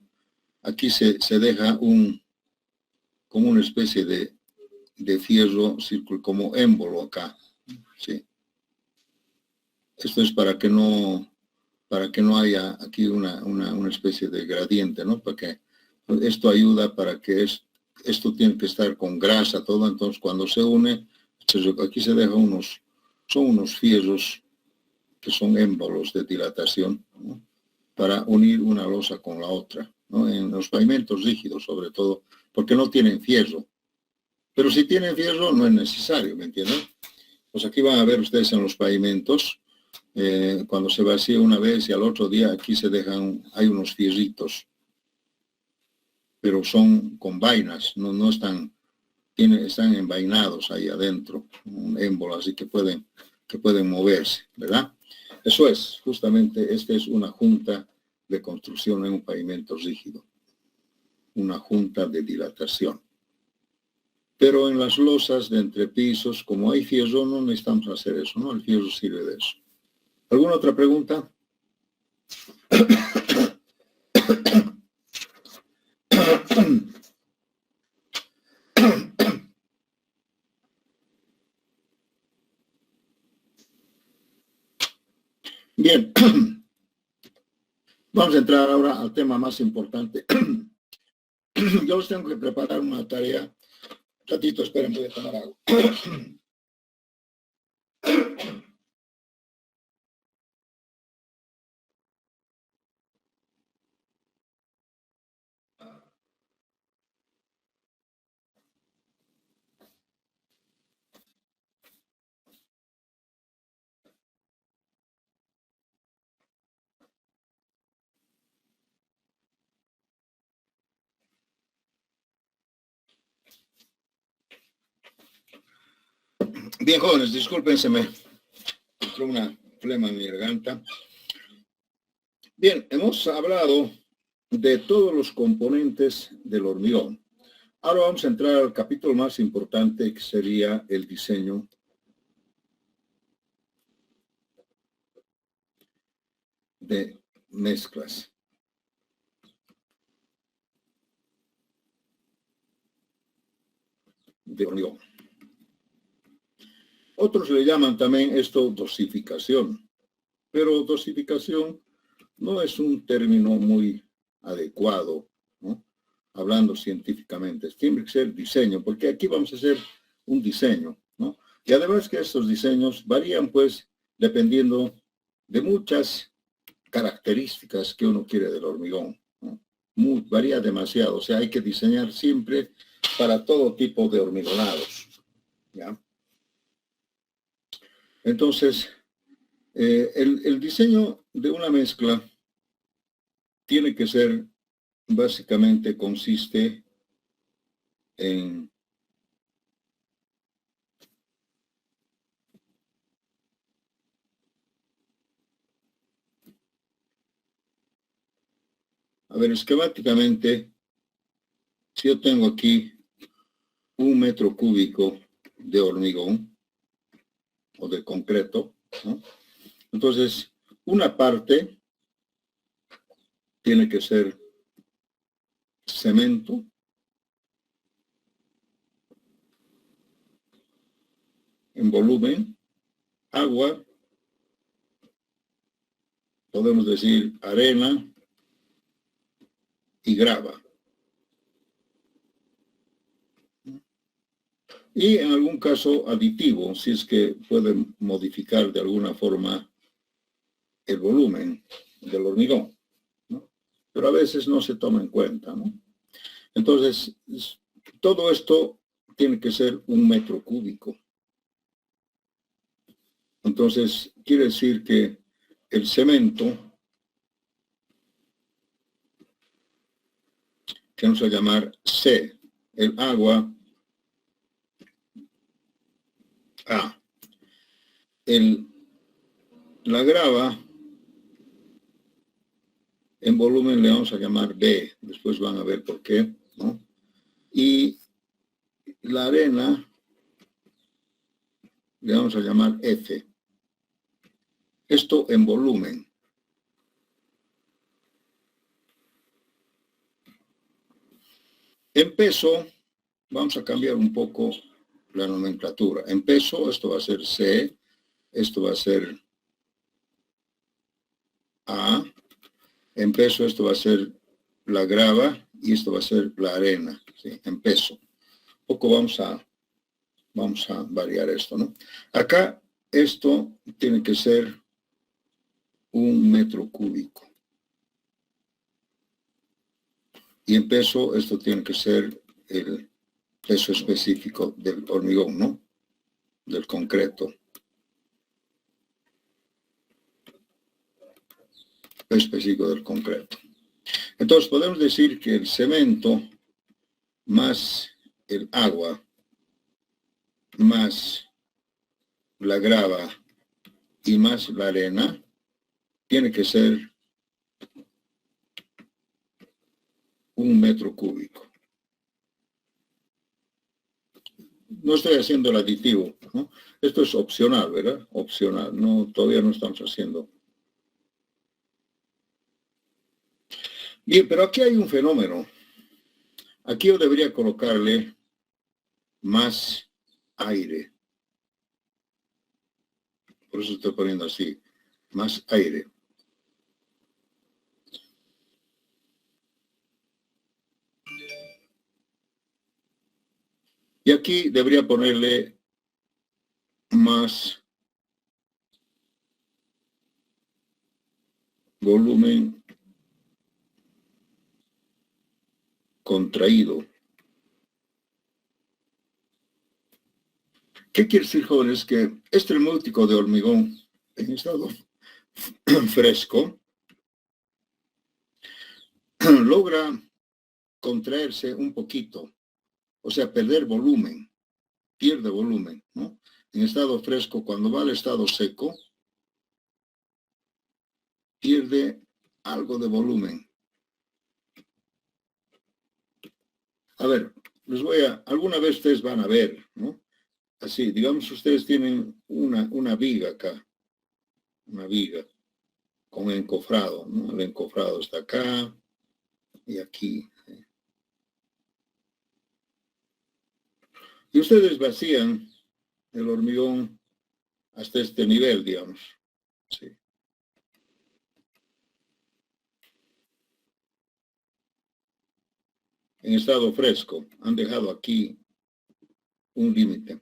aquí se deja como una especie de fierro como émbolo acá, ¿sí? Esto es para que no haya aquí una especie de gradiente, ¿no? Porque esto ayuda para que esto tiene que estar con grasa, todo, entonces cuando se une, aquí se deja son unos fierros que son émbolos de dilatación, ¿no? Para unir una losa con la otra, ¿no? En los pavimentos rígidos sobre todo, porque no tienen fierro. Pero si tienen fierro no es necesario, ¿me entienden? Pues aquí van a ver ustedes en los pavimentos, cuando se vacía una vez y al otro día aquí hay unos fierritos, pero son con vainas, no están envainados ahí adentro, un émbolo, así que pueden moverse, ¿verdad? Eso es, justamente, esta es una junta de construcción en un pavimento rígido, una junta de dilatación. Pero en las losas de entrepisos, como hay fierro, no necesitamos hacer eso, ¿no? El fierro sirve de eso. ¿Alguna otra pregunta? Bien, vamos a entrar ahora al tema más importante. Yo les tengo que preparar una tarea. Un ratito, esperen, voy a tomar agua. Bien, jóvenes, discúlpenseme. Entró una flema en mi garganta. Bien, hemos hablado de todos los componentes del hormigón. Ahora vamos a entrar al capítulo más importante, que sería el diseño de mezclas. De hormigón. Otros le llaman también esto dosificación, pero dosificación no es un término muy adecuado, ¿no? Hablando científicamente. Tiene que ser diseño, porque aquí vamos a hacer un diseño, ¿no? Y además que estos diseños varían, pues, dependiendo de muchas características que uno quiere del hormigón, ¿no? Varía demasiado, o sea, hay que diseñar siempre para todo tipo de hormigonados, ¿ya? Entonces, el diseño de una mezcla tiene que ser, básicamente consiste en esquemáticamente, si yo tengo aquí 1 metro cúbico de hormigón o de concreto, ¿no? Entonces, una parte tiene que ser cemento, en volumen, agua, podemos decir arena y grava. Y en algún caso aditivo, si es que pueden modificar de alguna forma el volumen del hormigón, ¿no? Pero a veces no se toma en cuenta, ¿no? Entonces, todo esto tiene que ser 1 metro cúbico. Entonces, quiere decir que el cemento, que vamos a llamar C, el agua, A, la grava, en volumen le vamos a llamar B, después van a ver por qué, ¿no? Y la arena le vamos a llamar F. Esto en volumen. En peso, vamos a cambiar un poco la nomenclatura. En peso, esto va a ser C, esto va a ser A, en peso esto va a ser la grava y esto va a ser la arena, ¿sí? En peso. Un poco vamos a variar esto, ¿no? Acá esto tiene que ser 1 metro cúbico. Y en peso esto tiene que ser el peso específico del hormigón, ¿no? Del concreto. Peso específico del concreto. Entonces podemos decir que el cemento más el agua más la grava y más la arena tiene que ser 1 metro cúbico. No estoy haciendo el aditivo, ¿no? Esto es opcional, ¿verdad? Opcional, no, todavía no estamos haciendo. Bien, pero aquí hay un fenómeno. Aquí yo debería colocarle más aire. Por eso estoy poniendo así, más aire. Y aquí debería ponerle más volumen contraído. ¿Qué quiere decir, jóvenes? Que este neumático de hormigón en estado fresco logra contraerse un poquito, o sea, perder volumen, pierde volumen, ¿no? En estado fresco, cuando va al estado seco, pierde algo de volumen. A ver, alguna vez ustedes van a ver, ¿no? Así, digamos, ustedes tienen una viga acá, una viga con encofrado, ¿no? El encofrado está acá y aquí. Y ustedes vacían el hormigón hasta este nivel, digamos. Sí. En estado fresco, han dejado aquí un límite.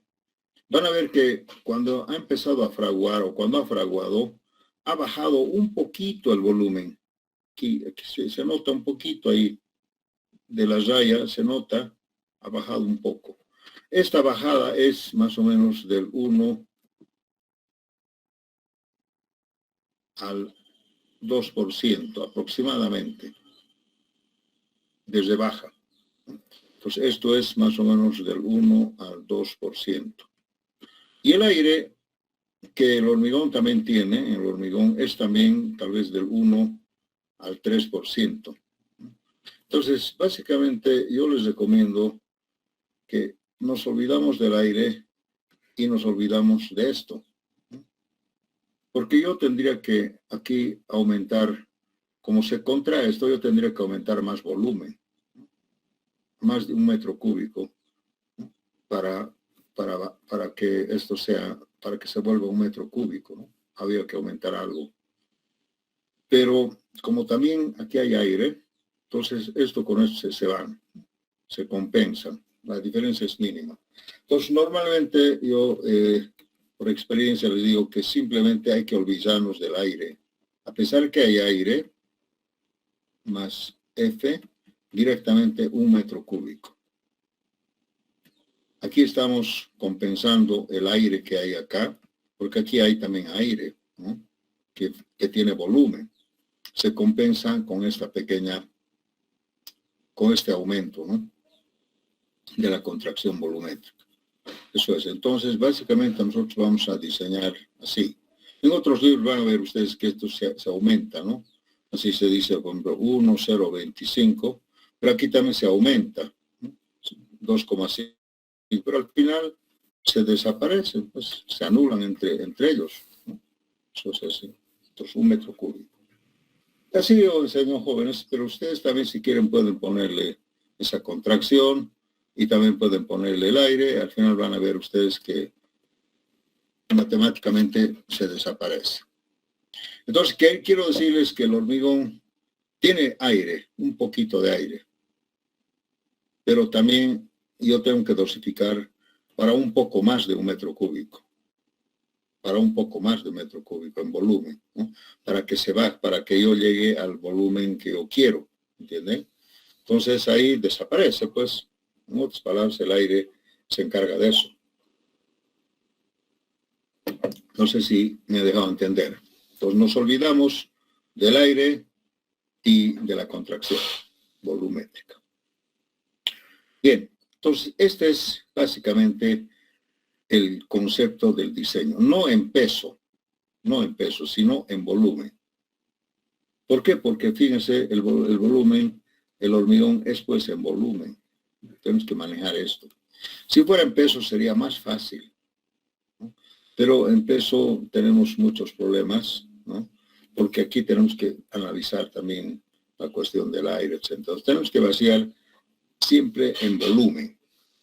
Van a ver que cuando ha empezado a fraguar o cuando ha fraguado, ha bajado un poquito el volumen. Aquí se nota un poquito ahí de la raya, se nota, ha bajado un poco. Esta bajada es más o menos del 1 al 2% aproximadamente, desde baja. Entonces esto es más o menos del 1 al 2%. Y el aire que el hormigón también tiene, el hormigón es también tal vez del 1 al 3%. Entonces, básicamente yo les recomiendo que nos olvidamos del aire y nos olvidamos de esto. Porque yo tendría que aquí aumentar, como se contrae esto, yo tendría que aumentar más volumen, más de 1 metro cúbico, para que esto sea, para que se vuelva 1 metro cúbico, ¿no? Había que aumentar algo. Pero como también aquí hay aire, entonces esto con esto se van, se compensan. La diferencia es mínima. Entonces normalmente yo, por experiencia les digo que simplemente hay que olvidarnos del aire. A pesar que hay aire, más F, directamente 1 metro cúbico. Aquí estamos compensando el aire que hay acá, porque aquí hay también aire, ¿no? que tiene volumen. Se compensa con esta pequeña, con este aumento, ¿no? De la contracción volumétrica. Eso es. Entonces, básicamente nosotros vamos a diseñar así. En otros libros van a ver ustedes que esto se aumenta, ¿no? Así se dice, por ejemplo, 1, 0, 25, pero aquí también se aumenta, ¿no? 2,5, pero al final se desaparecen, pues se anulan entre ellos, ¿no? Eso es así. Entonces, 1 metro cúbico. Así yo enseño, jóvenes, pero ustedes también si quieren pueden ponerle esa contracción y también pueden ponerle el aire. Al final van a ver ustedes que matemáticamente se desaparece. Entonces, ¿qué quiero decirles? Que el hormigón tiene aire, un poquito de aire, pero también yo tengo que dosificar para un poco más de 1 metro cúbico, para un poco más de 1 metro cúbico en volumen, ¿no? Para que se baje, para que yo llegue al volumen que yo quiero, ¿entienden? Entonces ahí desaparece, pues, en otras palabras, el aire se encarga de eso. No sé si me he dejado entender. Entonces nos olvidamos del aire y de la contracción volumétrica. Bien, entonces este es básicamente el concepto del diseño, no en peso, sino en volumen. ¿Por qué? Porque fíjense, el volumen, el hormigón es pues en volumen. Tenemos que manejar esto. Si fuera en peso sería más fácil, ¿no? Pero en peso tenemos muchos problemas, ¿no? Porque aquí tenemos que analizar también la cuestión del aire, etc. Entonces tenemos que vaciar siempre en volumen,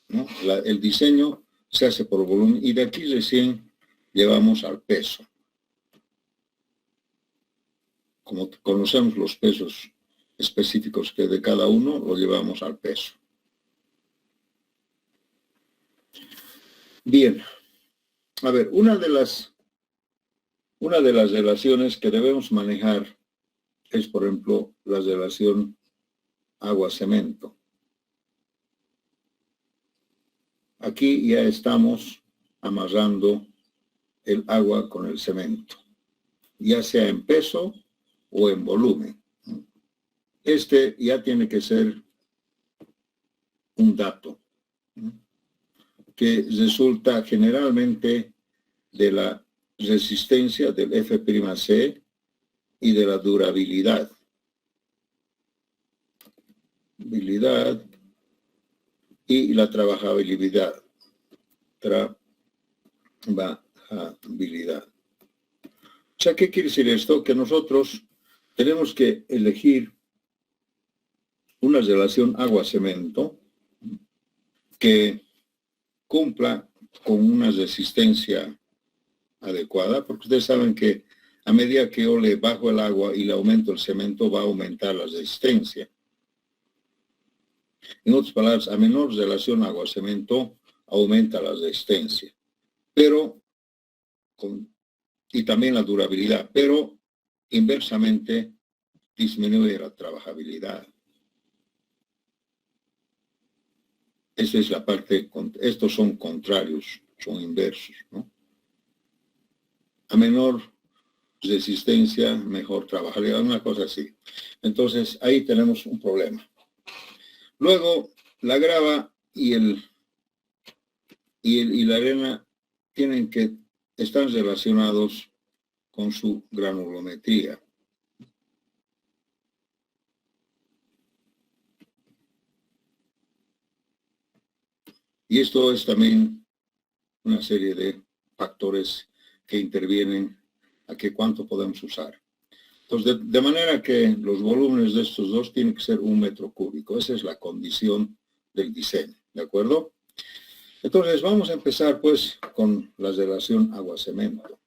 ¿no? El diseño se hace por volumen y de aquí recién llevamos al peso. Como conocemos los pesos específicos que de cada uno, lo llevamos al peso. Bien, a ver, una de las relaciones que debemos manejar es, por ejemplo, la relación agua-cemento. Aquí ya estamos amarrando el agua con el cemento, ya sea en peso o en volumen. Este ya tiene que ser un dato que resulta generalmente de la resistencia del F'C y de la durabilidad. Y la trabajabilidad. O sea, ¿qué quiere decir esto? Que nosotros tenemos que elegir una relación agua-cemento que cumpla con una resistencia adecuada, porque ustedes saben que a medida que yo le bajo el agua y le aumento el cemento, va a aumentar la resistencia. En otras palabras, a menor relación agua-cemento, aumenta la resistencia. Pero, y también la durabilidad, pero inversamente disminuye la trabajabilidad. Esa es la parte, estos son contrarios, son inversos, ¿no? A menor resistencia, mejor trabajabilidad, una cosa así. Entonces, ahí tenemos un problema. Luego, la grava y la arena están relacionados con su granulometría. Y esto es también una serie de factores que intervienen a que cuánto podemos usar. Entonces, de manera que los volúmenes de estos dos tienen que ser 1 metro cúbico. Esa es la condición del diseño, ¿de acuerdo? Entonces, vamos a empezar pues con la relación agua-cemento.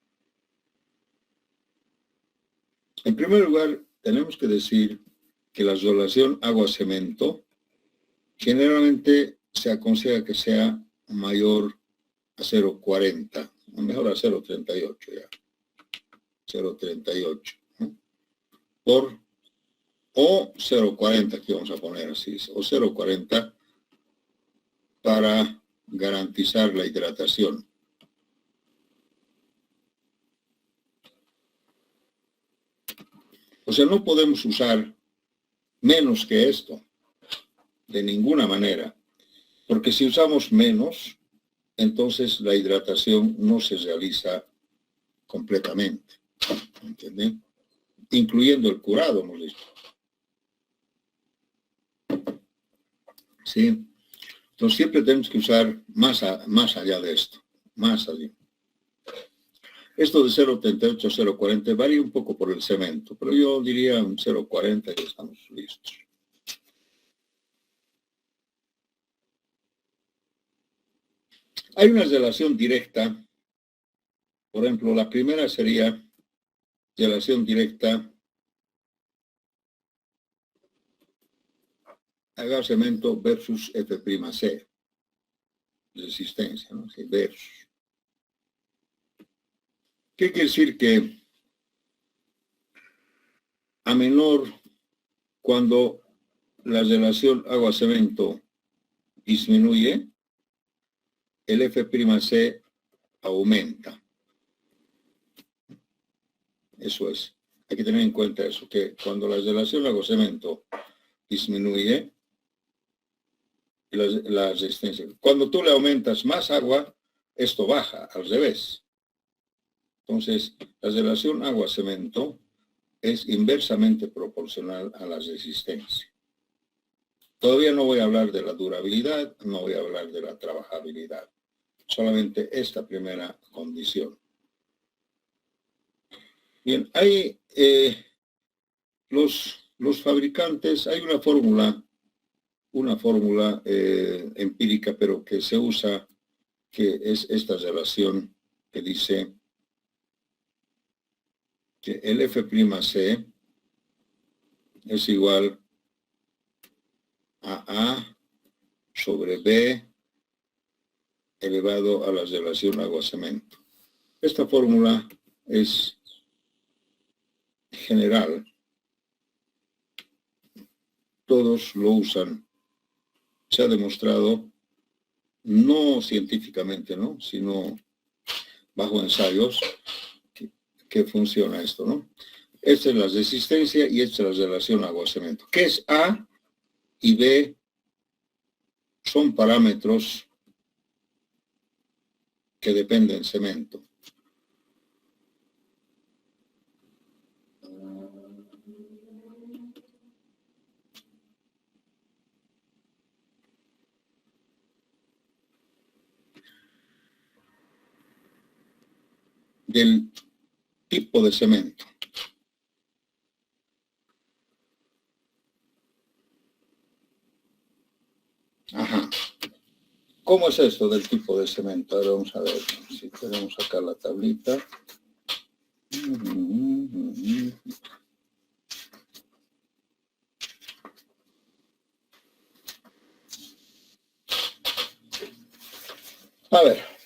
En primer lugar, tenemos que decir que la relación agua-cemento generalmente se aconseja que sea mayor a 0,40, o mejor a 0,38 ya. 0,38. O 0,40, aquí vamos a poner así, o 0,40 para garantizar la hidratación. O sea, no podemos usar menos que esto, de ninguna manera, porque si usamos menos, entonces la hidratación no se realiza completamente, ¿entienden? Incluyendo el curado, hemos dicho. ¿Sí? Entonces siempre tenemos que usar más allá de esto, más allá. Esto de 0,38 a 0,40 varía un poco por el cemento, pero yo diría un 0,40 y estamos listos. Hay una relación directa. Por ejemplo, la primera sería relación directa H cemento versus F'C. Resistencia, ¿no? Sí, versus. ¿Qué quiere decir? Que a menor, cuando la relación agua-cemento disminuye, el F'C aumenta. Eso es. Hay que tener en cuenta eso, que cuando la relación agua-cemento disminuye, la resistencia. Cuando tú le aumentas más agua, esto baja, al revés. Entonces, la relación agua-cemento es inversamente proporcional a la resistencia. Todavía no voy a hablar de la durabilidad, no voy a hablar de la trabajabilidad. Solamente esta primera condición. Bien, hay los fabricantes, hay una fórmula empírica, pero que se usa, que es esta relación que dice que el F'C es igual a A sobre B elevado a la relación agua-cemento. Esta fórmula es general. Todos lo usan. Se ha demostrado, no científicamente, ¿no? Sino bajo ensayos, que funciona esto, ¿no? Esta es la resistencia y esta es la relación agua-cemento. ¿Qué es A y B? Son parámetros que dependen cemento. Del tipo de cemento. Ajá. ¿Cómo es esto del tipo de cemento? Ahora vamos a ver si podemos sacar la tablita. A ver.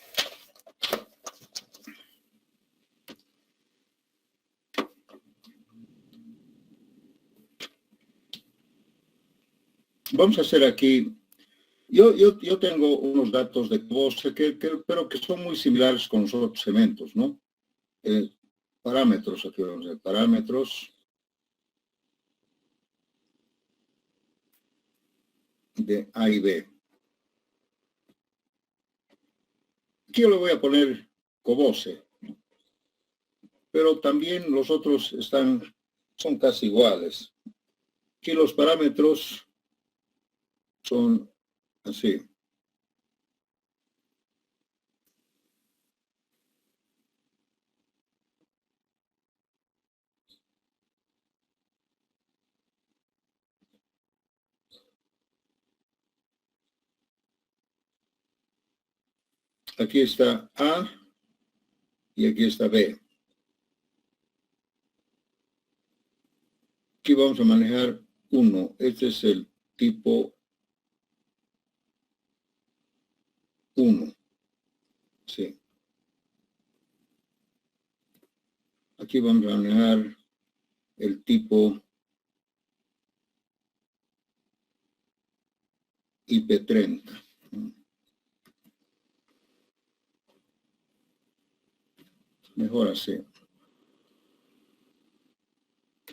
Vamos a hacer aquí, yo tengo unos datos de Bose pero que son muy similares con los otros cementos, ¿no? Parámetros, aquí vamos a ver, parámetros de A y B. Aquí yo le voy a poner Cobose, pero también los otros son casi iguales. Aquí los parámetros son así. Aquí está A y aquí está B. Aquí vamos a manejar 1. Este es el tipo 1. Sí. Aquí vamos a manejar el tipo IP30. Mejor así.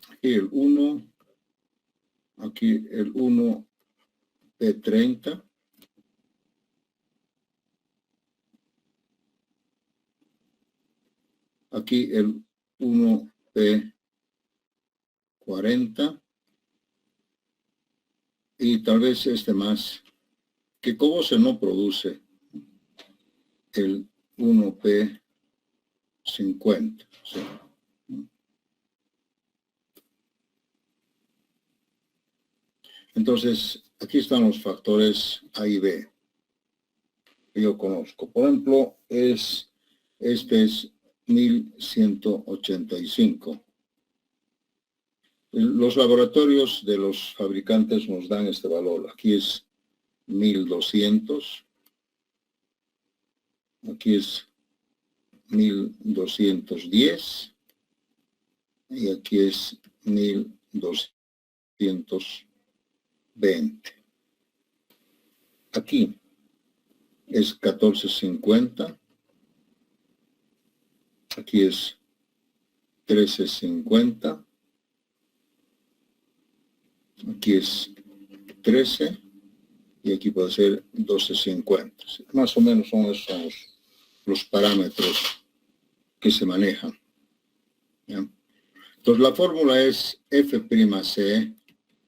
Aquí el 1, aquí el 1P30. Aquí el 1P40. Y tal vez este más, que Cobose no produce, el 1P50. ¿Sí? Entonces, aquí están los factores A y B. que yo conozco. Por ejemplo, este es 1185. Los laboratorios de los fabricantes nos dan este valor. Aquí es 1200. Aquí es 1210. Y aquí es 1220. Aquí es 1450. Aquí es 1350. Aquí es 13 y aquí puede ser 1250. Más o menos son esos los parámetros que se manejan. ¿Ya? Entonces la fórmula es F'C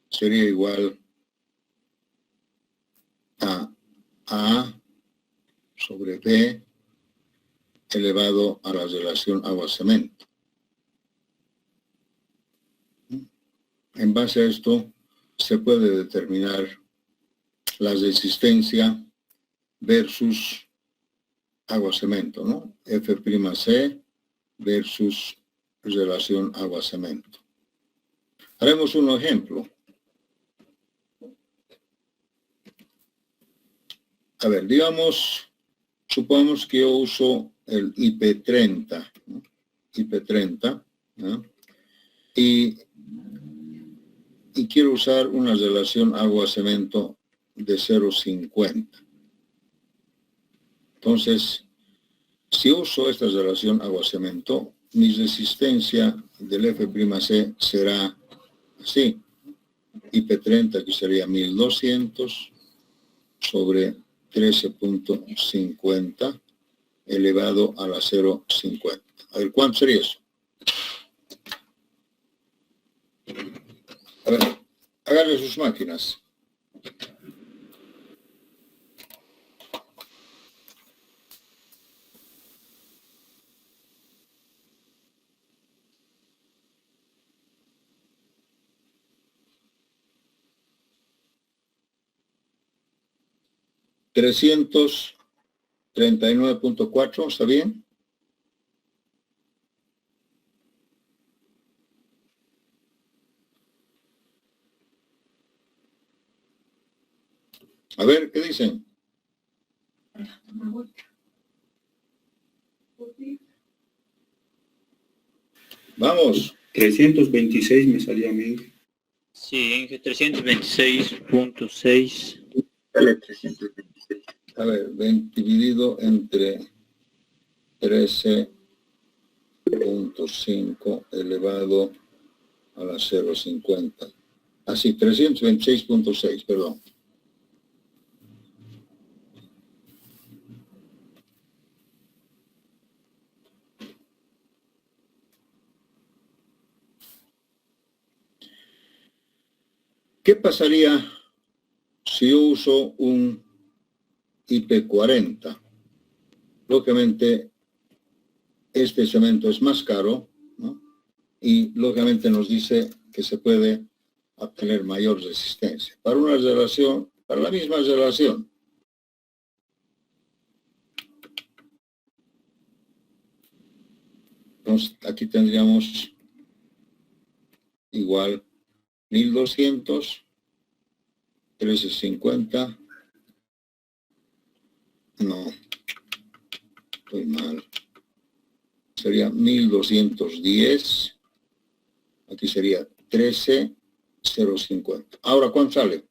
sería igual a A sobre B elevado a la relación agua-cemento. En base a esto se puede determinar la resistencia versus agua-cemento, ¿no? F'C versus relación agua-cemento. Haremos un ejemplo. A ver, supongamos que yo uso el IP30, ¿no? IP30, ¿no? Y quiero usar una relación agua-cemento de 0,50. Entonces, si uso esta relación agua-cemento, mi resistencia del F'C será así. IP30, que sería 1200 sobre 13.50 elevado a la 0,50. A ver, ¿cuánto sería eso? A ver, háganle sus máquinas. $339.4, ¿está bien? A ver, ¿qué dicen? Vamos. 326 me salía a mí. Sí, en 326.6. Dale, 326. A ver, dividido entre 13.5 elevado a la 0,50. Así, 326.6, perdón. ¿Qué pasaría si yo uso un IP40? Lógicamente, este cemento es más caro, ¿no? Y lógicamente nos dice que se puede obtener mayor resistencia. Para una relación, para la misma relación. Entonces, aquí tendríamos igual 1200, 1350. No, estoy mal. Sería 1210. Aquí sería 13,050. Ahora, ¿cuánto sale?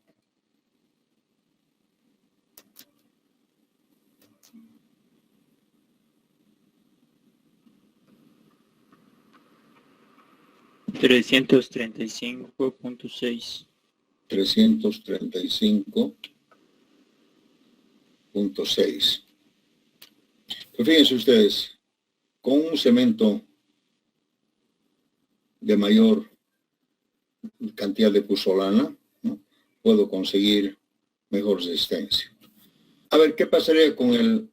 $335.6. 335.6. Pues fíjense ustedes, con un cemento de mayor cantidad de puzzolana, ¿no? Puedo conseguir mejor resistencia. A ver, ¿qué pasaría con el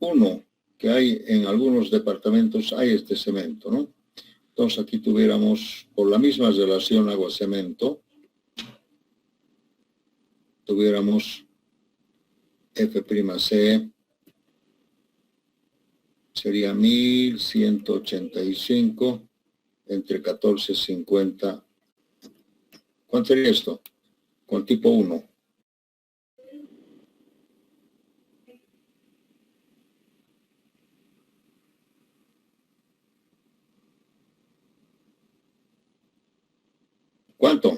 1 que hay en algunos departamentos? Hay este cemento, ¿no? Entonces aquí tuviéramos, por la misma relación agua-cemento, tuviéramos F'C sería 1185 entre 1450. ¿Cuánto sería esto? Con tipo 1. ¿Cuánto?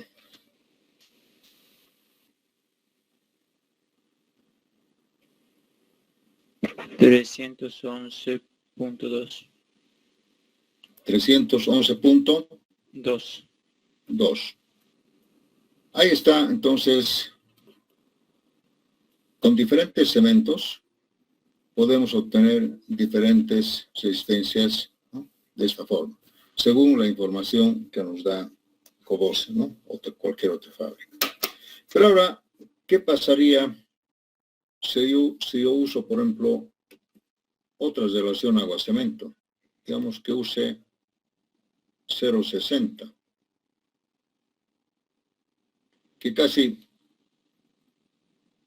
$311.2. 311.2. Ahí está, entonces, con diferentes cementos podemos obtener diferentes resistencias, ¿no? De esta forma, según la información que nos da Cobose, ¿no? O cualquier otra fábrica. Pero ahora, ¿qué pasaría si yo uso, por ejemplo, otra relación agua-cemento? Digamos que use 0.60, que casi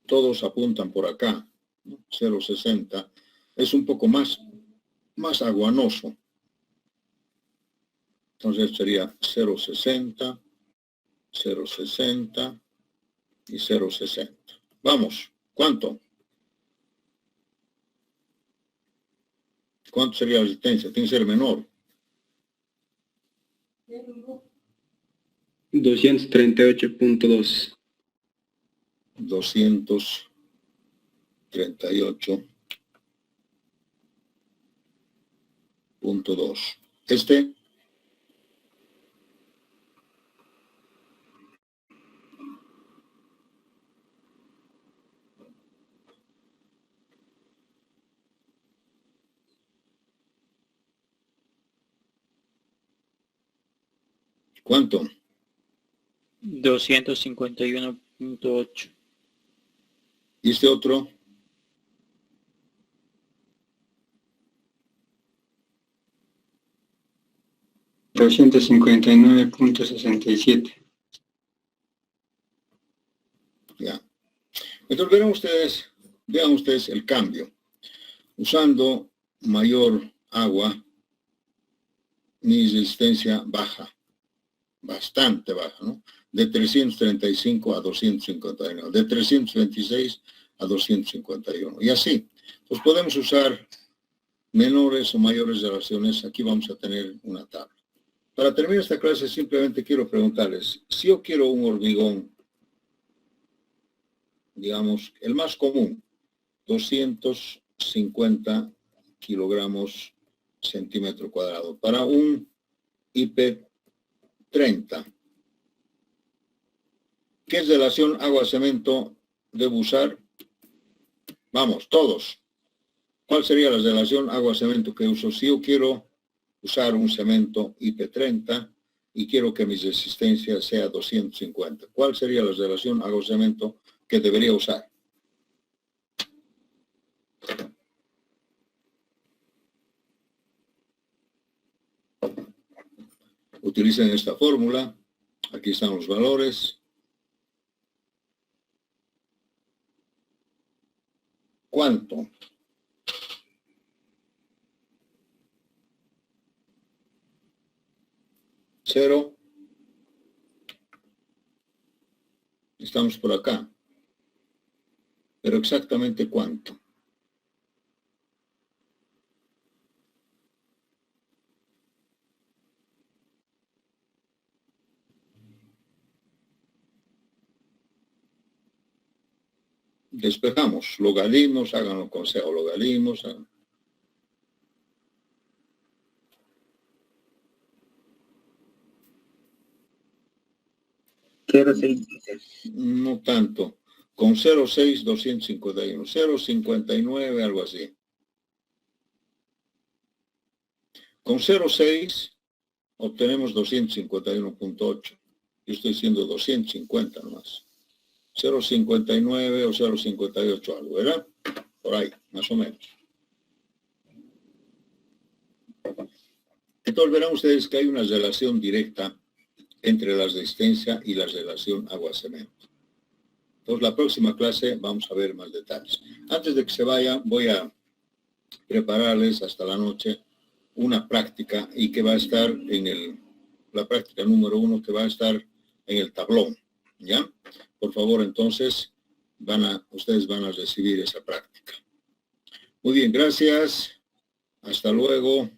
todos apuntan por acá, ¿no? 0.60 es un poco más aguanoso. Entonces sería 0.60, 0.60 y 0.60. Vamos, ¿cuánto? ¿Cuánto sería la resistencia? Tiene que ser menor. 238.2. 238.2. Este. ¿Cuánto? 251.8. ¿Y este otro? $259.67. Ya. Entonces vean ustedes el cambio. Usando mayor agua, mi resistencia baja, bastante baja, ¿no? De 335 a 251, de 326 a 251, y así. Pues podemos usar menores o mayores relaciones. Aquí vamos a tener una tabla. Para terminar esta clase, simplemente quiero preguntarles, si yo quiero un hormigón, digamos, el más común, 250 kilogramos centímetro cuadrado, para un IP30, ¿qué relación agua-cemento debo usar? Vamos, todos. ¿Cuál sería la relación agua-cemento que uso si yo quiero usar un cemento IP30 y quiero que mi resistencia sea 250? ¿Cuál sería la relación agua-cemento que debería usar? Utilicen esta fórmula. Aquí están los valores. ¿Cuánto? Cero. Estamos por acá. Pero exactamente cuánto. Despejamos. Logaritmos, háganlo con sea logaritmos. No tanto. Con 0.6, 251. 0.59, algo así. Con 0.6 obtenemos 251.8. Yo estoy diciendo 250 nomás. 0.59 o 0.58 algo, ¿verdad? Por ahí, más o menos. Entonces verán ustedes que hay una relación directa entre la resistencia y la relación agua-cemento. Entonces, la próxima clase vamos a ver más detalles. Antes de que se vaya, voy a prepararles hasta la noche una práctica y que va a estar en la práctica número 1 que va a estar en el tablón, ¿ya? Por favor, entonces, ustedes van a recibir esa práctica. Muy bien, gracias. Hasta luego.